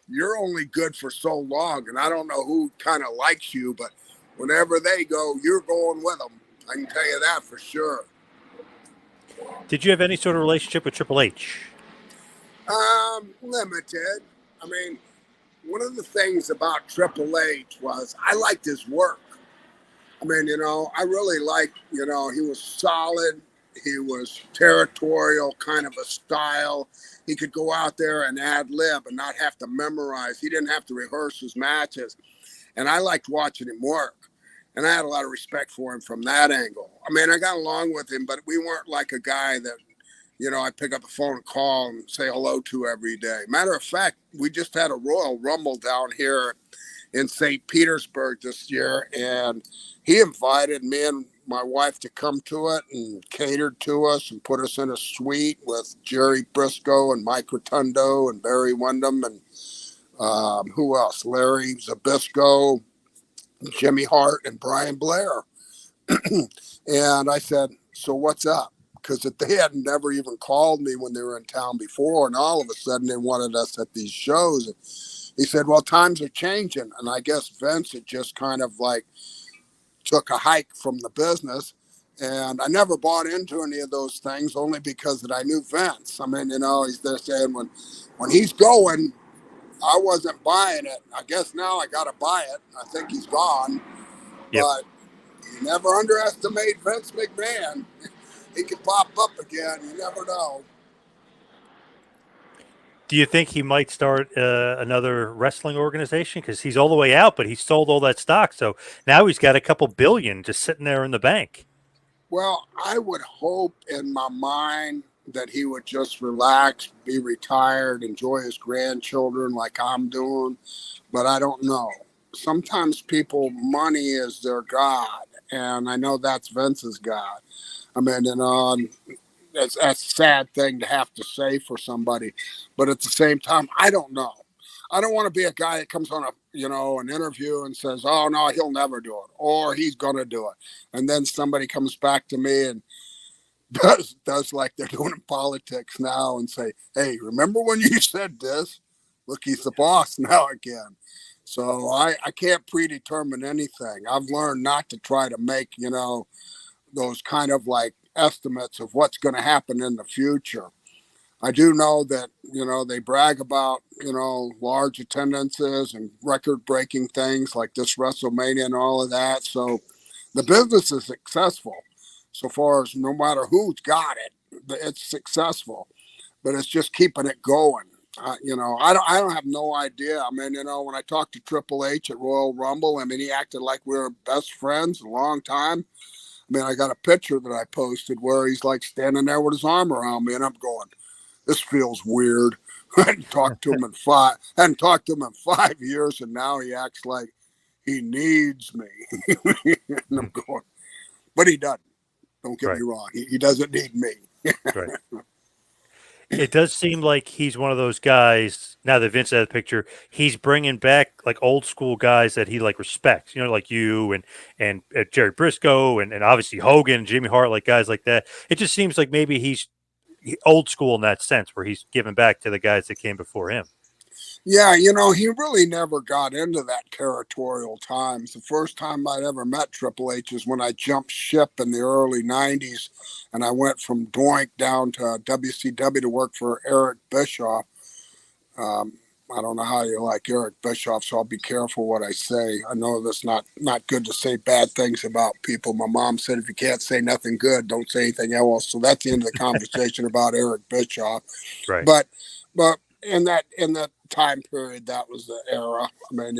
you're only good for so long, and I don't know who kind of likes you, but whenever they go, you're going with them. I can tell you that for sure. Did you have any sort of relationship with Triple H? Limited. I mean, one of the things about Triple H was I liked his work. I mean, I really liked, he was solid. He was territorial kind of a style. He could go out there and ad lib and not have to memorize. He didn't have to rehearse his matches. And I liked watching him work. And I had a lot of respect for him from that angle. I mean, I got along with him, but we weren't like a guy that, I'd pick up the phone and call and say hello to every day. Matter of fact, we just had a Royal Rumble down here in St. Petersburg this year, and he invited me and my wife to come to it and catered to us and put us in a suite with Jerry Briscoe and Mike Rotundo and Barry Windham and who else? Larry Zbyszko, Jimmy Hart, and Brian Blair. And I said, so what's up? Because they had never even called me when they were in town before, and all of a sudden they wanted us at these shows. And he said, well, times are changing. And I guess Vince had just kind of like took a hike from the business. And I never bought into any of those things only because that I knew Vince. I mean, he's there saying when he's going, I wasn't buying it. I guess now I got to buy it. I think he's gone. Yep. But you never underestimate Vince McMahon. He could pop up again. You never know. Do you think he might start another wrestling organization? Because he's all the way out, but he sold all that stock. So now he's got a couple billion just sitting there in the bank. Well, I would hope in my mind that he would just relax, be retired, enjoy his grandchildren like I'm doing. But I don't know. Sometimes money is their God. And I know that's Vince's God. I mean, that's a sad thing to have to say for somebody. But at the same time, I don't know. I don't want to be a guy that comes on an interview and says, oh, no, he'll never do it, or he's going to do it. And then somebody comes back to me and does like they're doing in politics now and say, hey, remember when you said this? Look, he's the boss now again. So I can't predetermine anything. I've learned not to try to make, those kind of like estimates of what's going to happen in the future. I do know that, they brag about, large attendances and record-breaking things like this WrestleMania and all of that. So the business is successful so far as no matter who's got it, it's successful. But it's just keeping it going. I don't have no idea. I mean, when I talked to Triple H at Royal Rumble, I mean, he acted like we were best friends a long time. I mean, I got a picture that I posted where he's like standing there with his arm around me, and I'm going, this feels weird. I hadn't talked to him in 5 years, and now he acts like he needs me. And I'm going, but he doesn't. Don't get me wrong. He doesn't need me. Right. It does seem like he's one of those guys, now that Vince had the picture, he's bringing back like old school guys that he like respects, like you and Jerry Briscoe and obviously Hogan, Jimmy Hart, like guys like that. It just seems like maybe he's old school in that sense where he's giving back to the guys that came before him. Yeah, he really never got into that territorial times. The first time I'd ever met Triple H is when I jumped ship in the early 90s, and I went from Doink down to WCW to work for Eric Bischoff. I don't know how you like Eric Bischoff, so I'll be careful what I say. I know that's not good to say bad things about people. My mom said if you can't say nothing good, don't say anything else. So that's the end of the conversation about Eric Bischoff. Right. But in that time period, that was the era. I mean,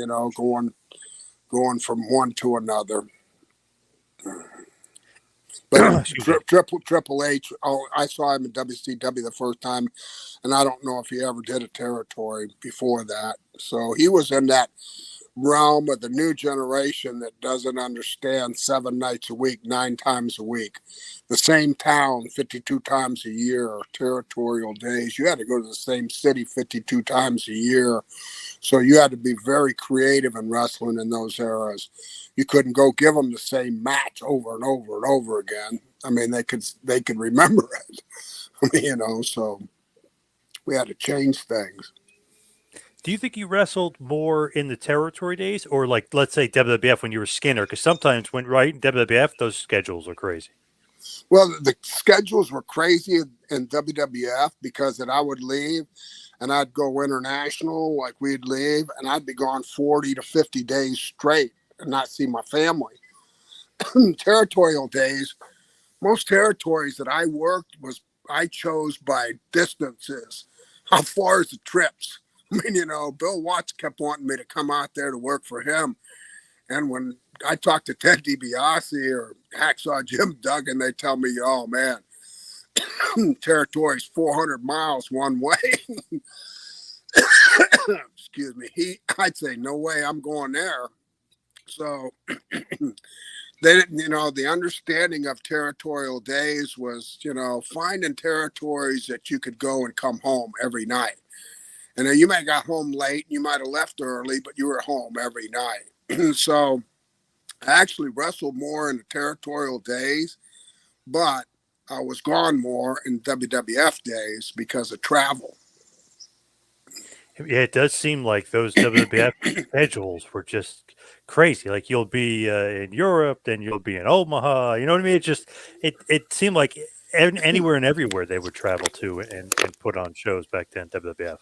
going from one to another. But Triple H, I saw him in WCW the first time, and I don't know if he ever did a territory before that. So he was in that realm of the new generation that doesn't understand 7 nights a week, 9 times a week. The same town 52 times a year, or territorial days. You had to go to the same city 52 times a year. So you had to be very creative in wrestling in those eras. You couldn't go give them the same match over and over and over again. I mean, they could remember it, so we had to change things. Do you think you wrestled more in the territory days, or like, let's say WWF when you were Skinner? Because sometimes when right in WWF, those schedules are crazy. Well, the schedules were crazy in WWF because that I would leave and I'd go international, like we'd leave, and I'd be gone 40 to 50 days straight and not see my family. Territorial days, most territories that I worked I chose by distances. How far is the trips? I mean, Bill Watts kept wanting me to come out there to work for him. And when I talk to Ted DiBiase or Hacksaw Jim Duggan, they tell me, oh, man, territory's 400 miles one way. Excuse me. I'd say, no way, I'm going there. So they didn't, the understanding of territorial days was, finding territories that you could go and come home every night. And then you might have got home late, you might have left early, but you were home every night. So I actually wrestled more in the territorial days, but I was gone more in WWF days because of travel. Yeah, it does seem like those WWF schedules were just crazy. Like you'll be in Europe, then you'll be in Omaha. You know what I mean? It seemed like anywhere and everywhere they would travel to and put on shows back then. WWF.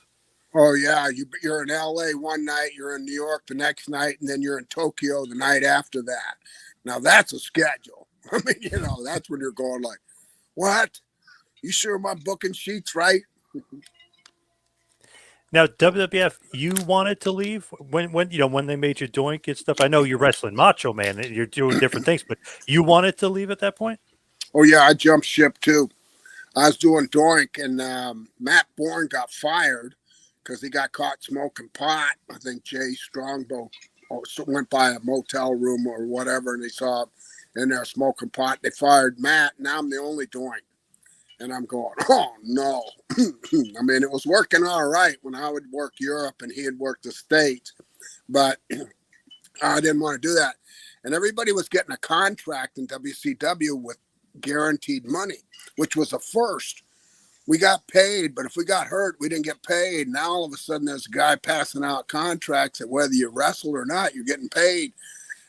Oh yeah, you're in LA one night, you're in New York the next night, and then you're in Tokyo the night after that. Now that's a schedule. I mean, that's when you're going like, what? You sure my booking sheet's right? Now WWF, you wanted to leave when they made you Doink and stuff. I know you're wrestling Macho Man and you're doing different things, but you wanted to leave at that point. Oh yeah, I jumped ship too. I was doing Doink, and Matt Bourne got fired because he got caught smoking pot. I think Jay Strongbow went by a motel room or whatever, and they saw in there smoking pot. They fired Matt. Now I'm the only Doink. And I'm going, oh, no. I mean, it was working all right when I would work Europe and he had worked the States. But I didn't want to do that. And everybody was getting a contract in WCW with guaranteed money, which was a first. We got paid, but if we got hurt, we didn't get paid. Now all of a sudden there's a guy passing out contracts that whether you wrestle or not, you're getting paid.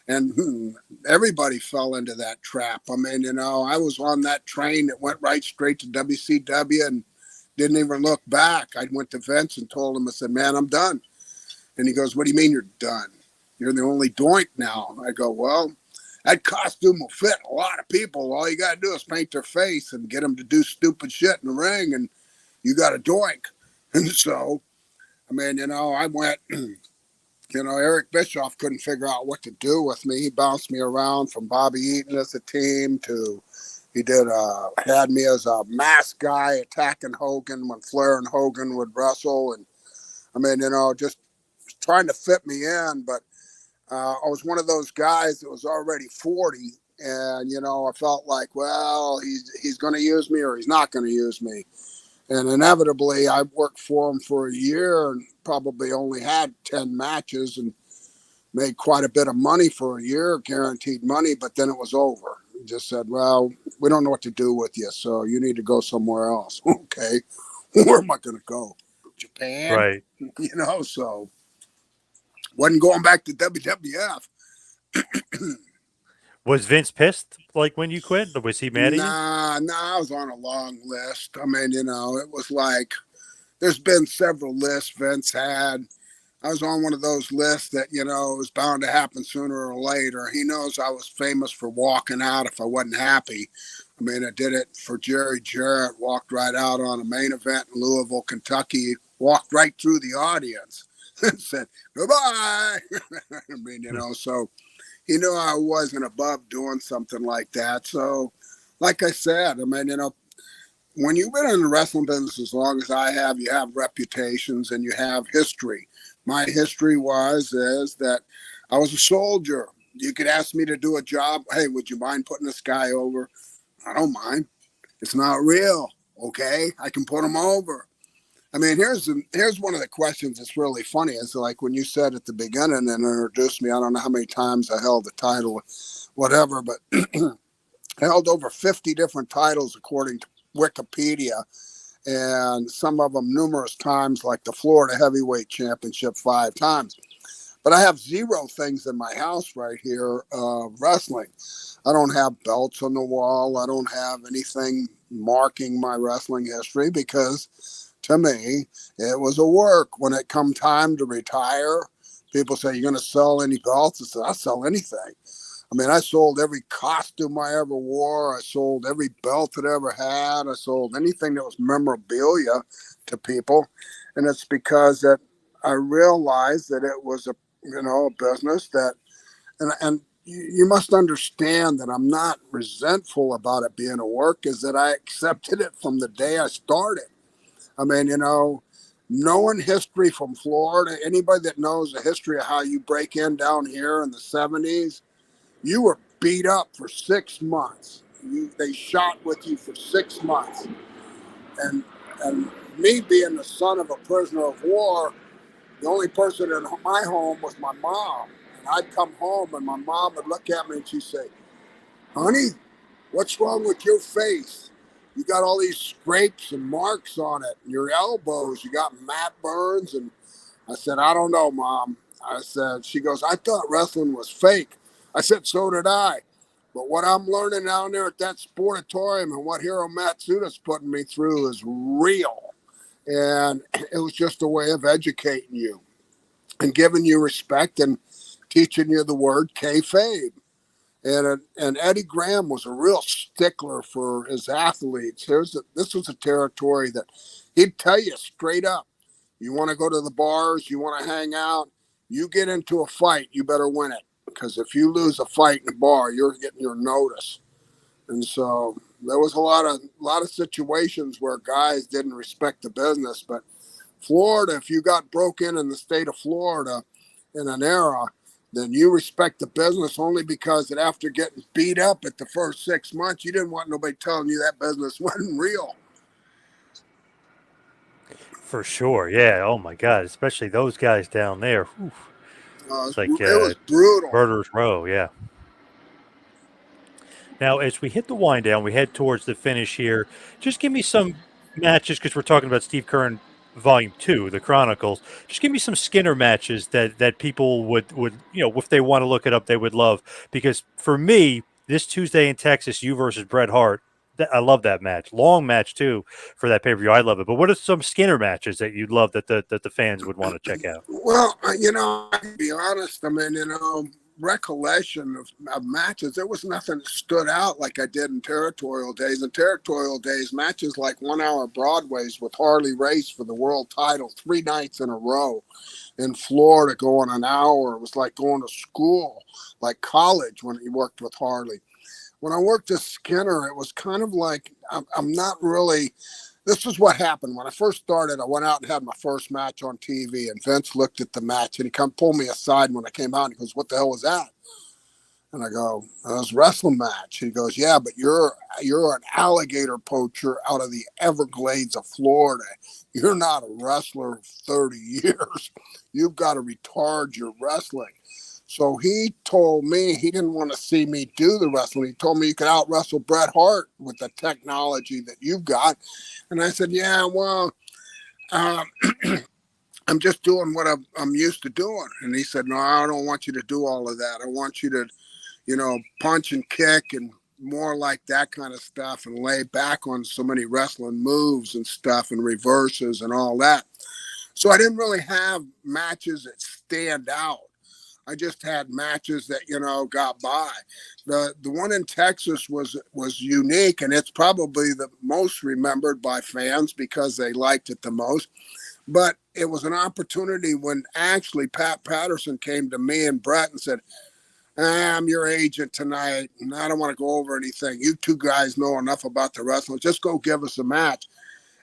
And everybody fell into that trap. I mean, I was on that train that went right straight to WCW and didn't even look back. I went to Vince and told him, I said, man, I'm done. And he goes, what do you mean you're done? You're the only Doink now. I go, well, that costume will fit a lot of people. All you got to do is paint their face and get them to do stupid shit in the ring, and you got a Doink. And so, I mean, I went, Eric Bischoff couldn't figure out what to do with me. He bounced me around from Bobby Eaton as a team to he had me as a mask guy attacking Hogan when Flair and Hogan would wrestle. And I mean, just trying to fit me in, but I was one of those guys that was already 40. And, I felt like, well, he's going to use me or he's not going to use me. And inevitably, I worked for him for a year and probably only had 10 matches and made quite a bit of money for a year, guaranteed money, but then it was over. He just said, well, we don't know what to do with you, so you need to go somewhere else. Okay, where am I going to go? Japan? Right. So wasn't going back to WWF. Was Vince pissed like when you quit? Or was he mad at you? Nah, I was on a long list. I mean, it was like there's been several lists Vince had. I was on one of those lists that, it was bound to happen sooner or later. He knows I was famous for walking out if I wasn't happy. I mean, I did it for Jerry Jarrett, walked right out on a main event in Louisville, Kentucky, walked right through the audience and said, goodbye. I mean, so he knew I wasn't above doing something like that. So, like I said, I mean, when you've been in the wrestling business as long as I have, you have reputations and you have history. My history is that I was a soldier. You could ask me to do a job. Hey, would you mind putting this guy over? I don't mind. It's not real. Okay, I can put him over. I mean, here's one of the questions that's really funny. It's like when you said at the beginning and introduced me. I don't know how many times I held the title, whatever, but I held over 50 different titles according to Wikipedia, and some of them numerous times, like the Florida Heavyweight Championship 5 times. But I have 0 things in my house right here wrestling. I don't have belts on the wall. I don't have anything marking my wrestling history because to me, it was a work. When it come time to retire, people say, "You're going to sell any belts?" I said, "I'll sell anything." I mean, I sold every costume I ever wore. I sold every belt that I ever had. I sold anything that was memorabilia to people. And it's because that I realized that it was a business that, and you must understand that I'm not resentful about it being a work, is that I accepted it from the day I started. I mean, knowing history from Florida, anybody that knows the history of how you break in down here in the 70s, you were beat up for 6 months. They shot with you for 6 months. And and me being the son of a prisoner of war, the only person in my home was my mom. And I'd come home and my mom would look at me and she'd say, "Honey, what's wrong with your face? You got all these scrapes and marks on it, and your elbows, you got mat burns." And I said, "I don't know, Mom." I said, she goes, "I thought wrestling was fake." I said, "So did I. But what I'm learning down there at that sportatorium and what Hiro Matsuda's putting me through is real." And it was just a way of educating you and giving you respect and teaching you the word kayfabe. And Eddie Graham was a real stickler for his athletes. This was a territory that he'd tell you straight up. You want to go to the bars, you want to hang out, you get into a fight, you better win it. Because if you lose a fight in a bar, you're getting your notice. And so there was a lot of situations where guys didn't respect the business. But Florida, if you got broke in the state of Florida in an era, then you respect the business only because that after getting beat up at the first 6 months, you didn't want nobody telling you that business wasn't real. For sure. Yeah. Oh my God. Especially those guys down there. Whew. It's like It was brutal. murder's row. Yeah. Now, as we hit the wind down, we head towards the finish here. Just give me some matches because we're talking about Steve Keirn Volume 2, the Chronicles. Just give me some Skinner matches that people would if they want to look it up, they would love. Because for me, this Tuesday in Texas, you versus Bret Hart, I love that match. Long match too for that pay-per-view. I love it. But what are some Skinner matches that you'd love that the fans would want to check out? Well, to be honest, I mean, recollection of matches, there was nothing that stood out like I did in territorial days. In territorial days, matches like 1 hour Broadways with Harley Race for the world title 3 nights in a row in Florida going an hour. It was like going to school, like college when he worked with Harley. When I worked at Skinner, it was kind of like I'm not really. This is what happened when I first started. I went out and had my first match on TV, and Vince looked at the match and he come pulled me aside when I came out. And he goes, "What the hell was that?" And I go, "It was a wrestling match." He goes, "Yeah, but you're an alligator poacher out of the Everglades of Florida. You're not a wrestler of 30 years. You've got to retard your wrestling." So he told me he didn't want to see me do the wrestling. He told me you could out wrestle Bret Hart with the technology that you've got. And I said, "Yeah, well, uh, I'm just doing what I'm used to doing." And he said, "No, I don't want you to do all of that. I want you to, punch and kick and more like that kind of stuff and lay back on so many wrestling moves and stuff and reverses and all that." So I didn't really have matches that stand out. I just had matches that got by. The one in Texas was unique, and it's probably the most remembered by fans because they liked it the most. But it was an opportunity when actually Pat Patterson came to me and Brett and said, "I'm your agent tonight, and I don't want to go over anything. You two guys know enough about the wrestling. Just go give us a match."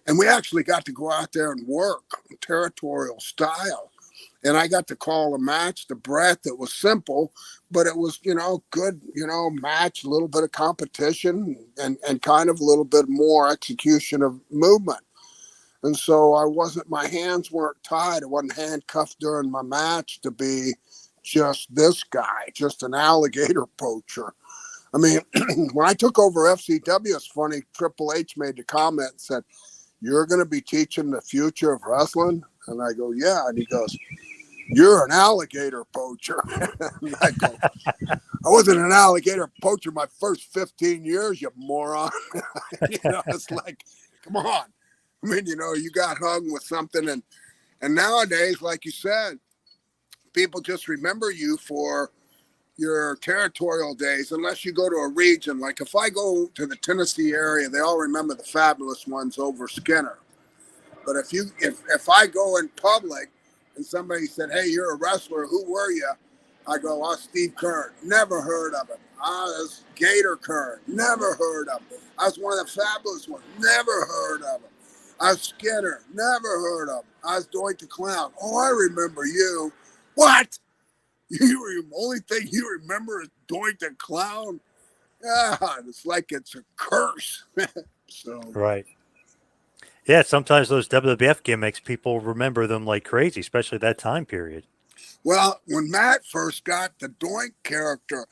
And we actually got to go out there and work territorial style. and I got to call a match to Brett that was simple, but it was, good, match, a little bit of competition and kind of a little bit more execution of movement. And so my hands weren't tied. I wasn't handcuffed during my match to be just this guy, just an alligator poacher. I mean, when I took over FCW, it's funny, Triple H made the comment and said, "You're going to be teaching the future of wrestling?" And I go, "Yeah." And he goes, "You're an alligator poacher." And I go, "I wasn't an alligator poacher my first 15 years, you moron." It's like, come on. I mean, you got hung with something. And nowadays, like you said, people just remember you for your territorial days, unless you go to a region. Like if I go to the Tennessee area, they all remember the Fabulous Ones over Skinner. But if I go in public and somebody said, "Hey, you're a wrestler, who were you?" I go, "Oh, Steve Keirn." Never heard of him. I was Gator Keirn. Never heard of him. I was one of the Fabulous Ones. Never heard of him. I was Skinner. Never heard of him. I was Doink the Clown. "Oh, I remember you." "What? The only thing you remember is Doink the Clown?" Yeah, it's like it's a curse. So Right. Yeah, sometimes those WWF gimmicks, people remember them like crazy, especially that time period. Well, when Matt first got the Doink character,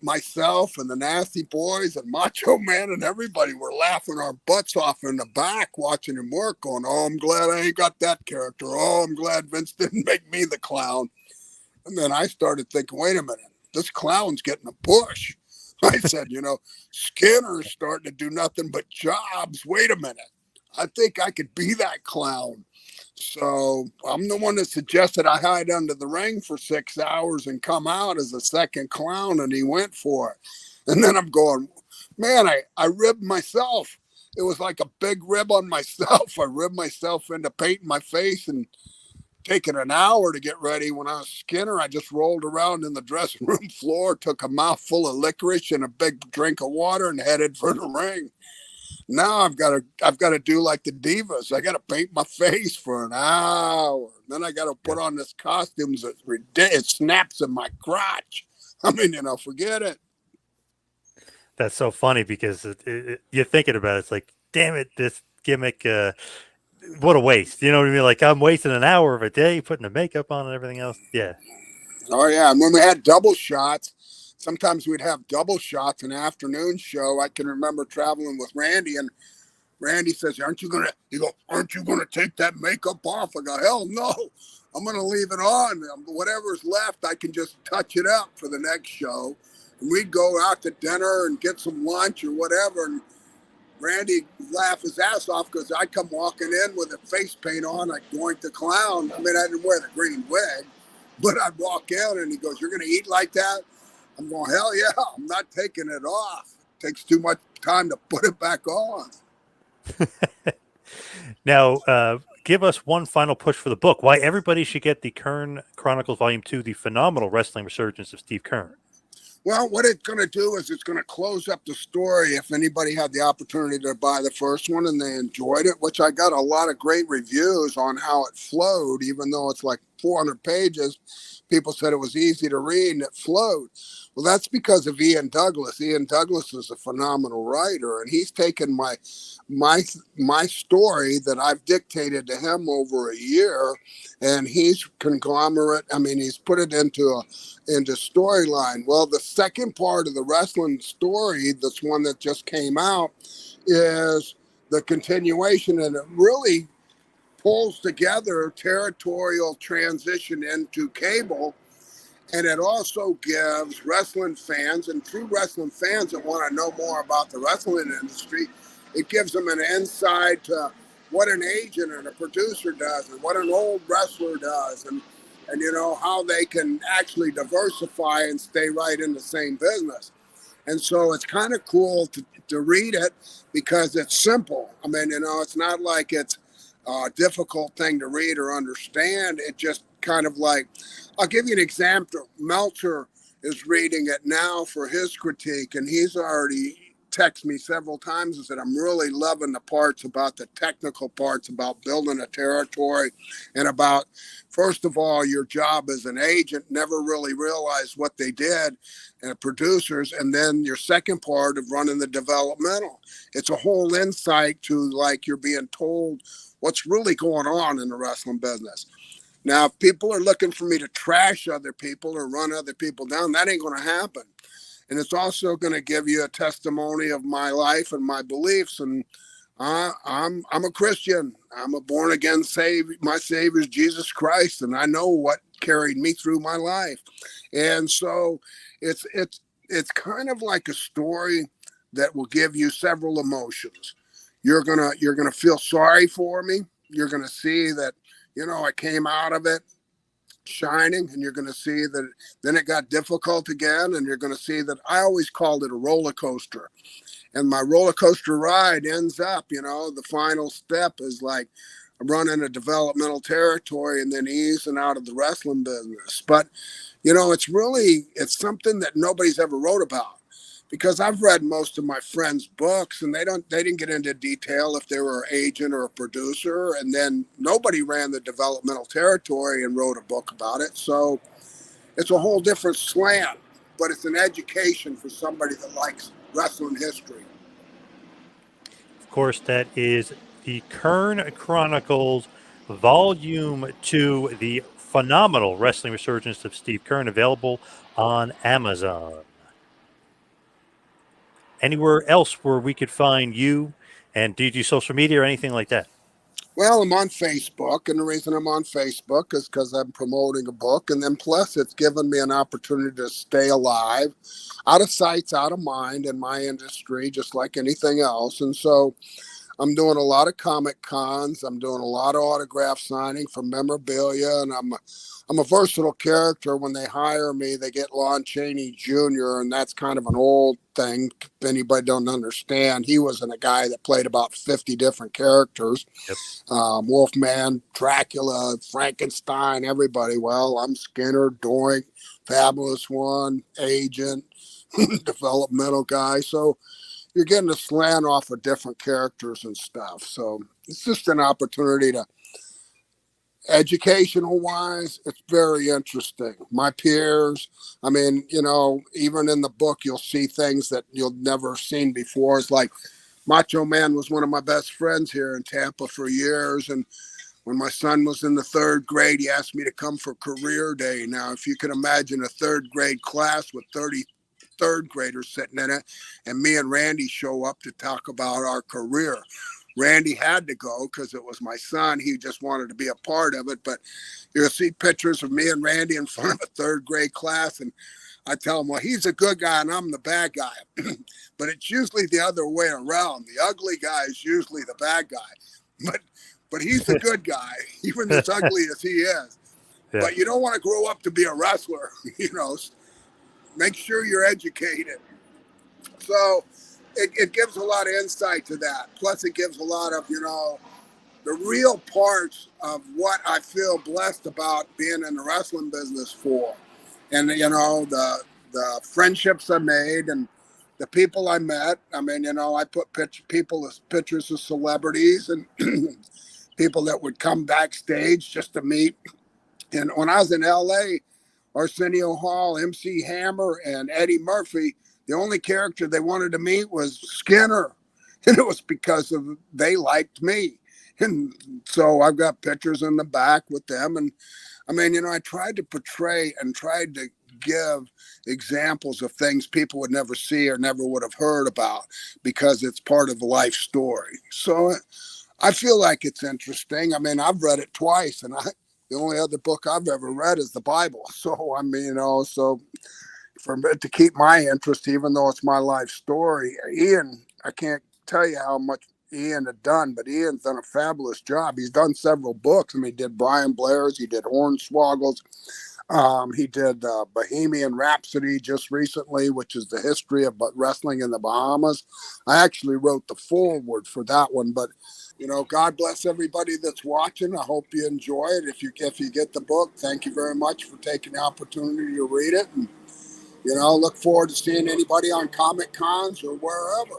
myself and the Nasty Boys and Macho Man and everybody were laughing our butts off in the back watching him work, going, "Oh, I'm glad I ain't got that character. Oh, I'm glad Vince didn't make me the clown." And then I started thinking, wait a minute, this clown's getting a push. I said, Skinner's starting to do nothing but jobs. Wait a minute. I think I could be that clown. So I'm the one that suggested I hide under the ring for 6 hours and come out as a second clown, and he went for it. And then I'm going, man, I ribbed myself. It was like a big rib on myself. I ribbed myself into painting my face and taking an hour to get ready. When I was Skinner, I just rolled around in the dressing room floor, took a mouthful of licorice and a big drink of water, and headed for the ring. Now I've got to do like the Divas. I got to paint my face for an hour. Then I got to put on this costume that it snaps in my crotch. I mean, forget it. That's so funny because you're thinking about it. It's like, damn it, this gimmick, what a waste. You know what I mean? Like, I'm wasting an hour of a day putting the makeup on and everything else. Yeah. Oh, yeah. And when we had double shots, sometimes we'd have double shots, an afternoon show. I can remember traveling with Randy, and Randy says, aren't you going to take that makeup off? I go, hell no. I'm going to leave it on. Whatever's left, I can just touch it up for the next show. And we'd go out to dinner and get some lunch or whatever. And Randy laughed his ass off because I come walking in with a face paint on like Doink the Clown. I mean, I didn't wear the green wig, but I'd walk in and he goes, "You're going to eat like that?" I'm going, hell yeah, I'm not taking it off. It takes too much time to put it back on. Now, give us one final push for the book. Why everybody should get the Kern Chronicles Volume 2, The Phenomenal Wrestling Resurgence of Steve Keirn. Well, what it's going to do is it's going to close up the story if anybody had the opportunity to buy the first one and they enjoyed it, which I got a lot of great reviews on how it flowed, even though it's like 400 pages. People said it was easy to read and it flowed. Well, that's because of Ian Douglas. Ian Douglas is a phenomenal writer, and he's taken my story that I've dictated to him over a year, and he's conglomerate. I mean, he's put it into storyline. Well, the second part of the wrestling story, this one that just came out, is the continuation, and it really pulls together territorial transition into cable. And it also gives wrestling fans and true wrestling fans that want to know more about the wrestling industry, it gives them an insight to what an agent and a producer does and what an old wrestler does and how they can actually diversify and stay right in the same business. And so it's kind of cool to read it because it's simple. I mean, it's not like it's a difficult thing to read or understand. It just kind of like, I'll give you an example. Meltzer is reading it now for his critique, and he's already texted me several times and said, I'm really loving the parts about the technical parts about building a territory and about, first of all, your job as an agent, never really realized what they did and producers. And then your second part of running the developmental. It's a whole insight to like you're being told what's really going on in the wrestling business. Now, if people are looking for me to trash other people or run other people down, that ain't going to happen. And it's also going to give you a testimony of my life and my beliefs. And I'm a Christian. I'm a born again Savior. My Savior is Jesus Christ, and I know what carried me through my life. And so it's kind of like a story that will give you several emotions. You're gonna feel sorry for me. You're gonna see that, you know, I came out of it shining, and you're going to see that then it got difficult again, and you're going to see that I always called it a roller coaster, and my roller coaster ride ends up, you know, the final step is like running a developmental territory and then easing out of the wrestling business. But you know, it's something that nobody's ever wrote about, because I've read most of my friends' books, and they didn't get into detail if they were an agent or a producer, and then nobody ran the developmental territory and wrote a book about it. So it's a whole different slant, but it's an education for somebody that likes wrestling history. Of course, that is the Kern Chronicles, Volume 2, the phenomenal wrestling resurgence of Steve Keirn, available on Amazon. Anywhere else where we could find you? And do you do social media or anything like that? Well, I'm on Facebook, and the reason I'm on Facebook is because I'm promoting a book, and then plus it's given me an opportunity to stay alive, out of sight, out of mind in my industry, just like anything else. And so I'm doing a lot of comic cons. I'm doing a lot of autograph signing for memorabilia, and I'm a versatile character. When they hire me, they get Lon Chaney Jr., and that's kind of an old thing. If anybody don't understand, he wasn't a guy that played about 50 different characters. Yep. Wolfman, Dracula, Frankenstein, everybody. Well, I'm Skinner, Doink, Fabulous One, Agent, developmental guy. So you're getting a slant off of different characters and stuff. So it's just an opportunity to, educational wise, it's very interesting. My peers, I mean, you know, even in the book, you'll see things that you'll never seen before. It's like Macho Man was one of my best friends here in Tampa for years. And when my son was in the third grade, he asked me to come for career day. Now, if you can imagine a third grade class with 30 third graders sitting in it, and me and Randy show up to talk about our career. Randy had to go because it was my son. He just wanted to be a part of it. But you'll see pictures of me and Randy in front of a third grade class, and I tell him, well, he's a good guy and I'm the bad guy. But it's usually the other way around. The ugly guy is usually the bad guy. But he's the good guy, even as ugly as he is. Yeah. But you don't want to grow up to be a wrestler, you know. Make sure you're educated. So it gives a lot of insight to that. Plus it gives a lot of, you know, the real parts of what I feel blessed about being in the wrestling business for. And, you know, the friendships I made and the people I met. I mean, you know, I put people as pictures of celebrities and people that would come backstage just to meet. And when I was in L.A., Arsenio Hall, MC Hammer, and Eddie Murphy, the only character they wanted to meet was Skinner. And it was because they liked me. And so I've got pictures in the back with them. And I mean, you know, I tried to portray and tried to give examples of things people would never see or never would have heard about because it's part of a life story. So I feel like it's interesting. I mean, I've read it twice, and the only other book I've ever read is the Bible. So, I mean, you know, so for it to keep my interest, even though it's my life story, Ian, I can't tell you how much Ian had done, but Ian's done a fabulous job. He's done several books. I mean, he did Brian Blair's, he did Hornswoggle's, he did Bohemian Rhapsody just recently, which is the history of wrestling in the Bahamas. I actually wrote the foreword for that one, but you know, God bless everybody that's watching. I hope you enjoy it. If you get the book, thank you very much for taking the opportunity to read it. And, you know, look forward to seeing anybody on Comic Cons or wherever.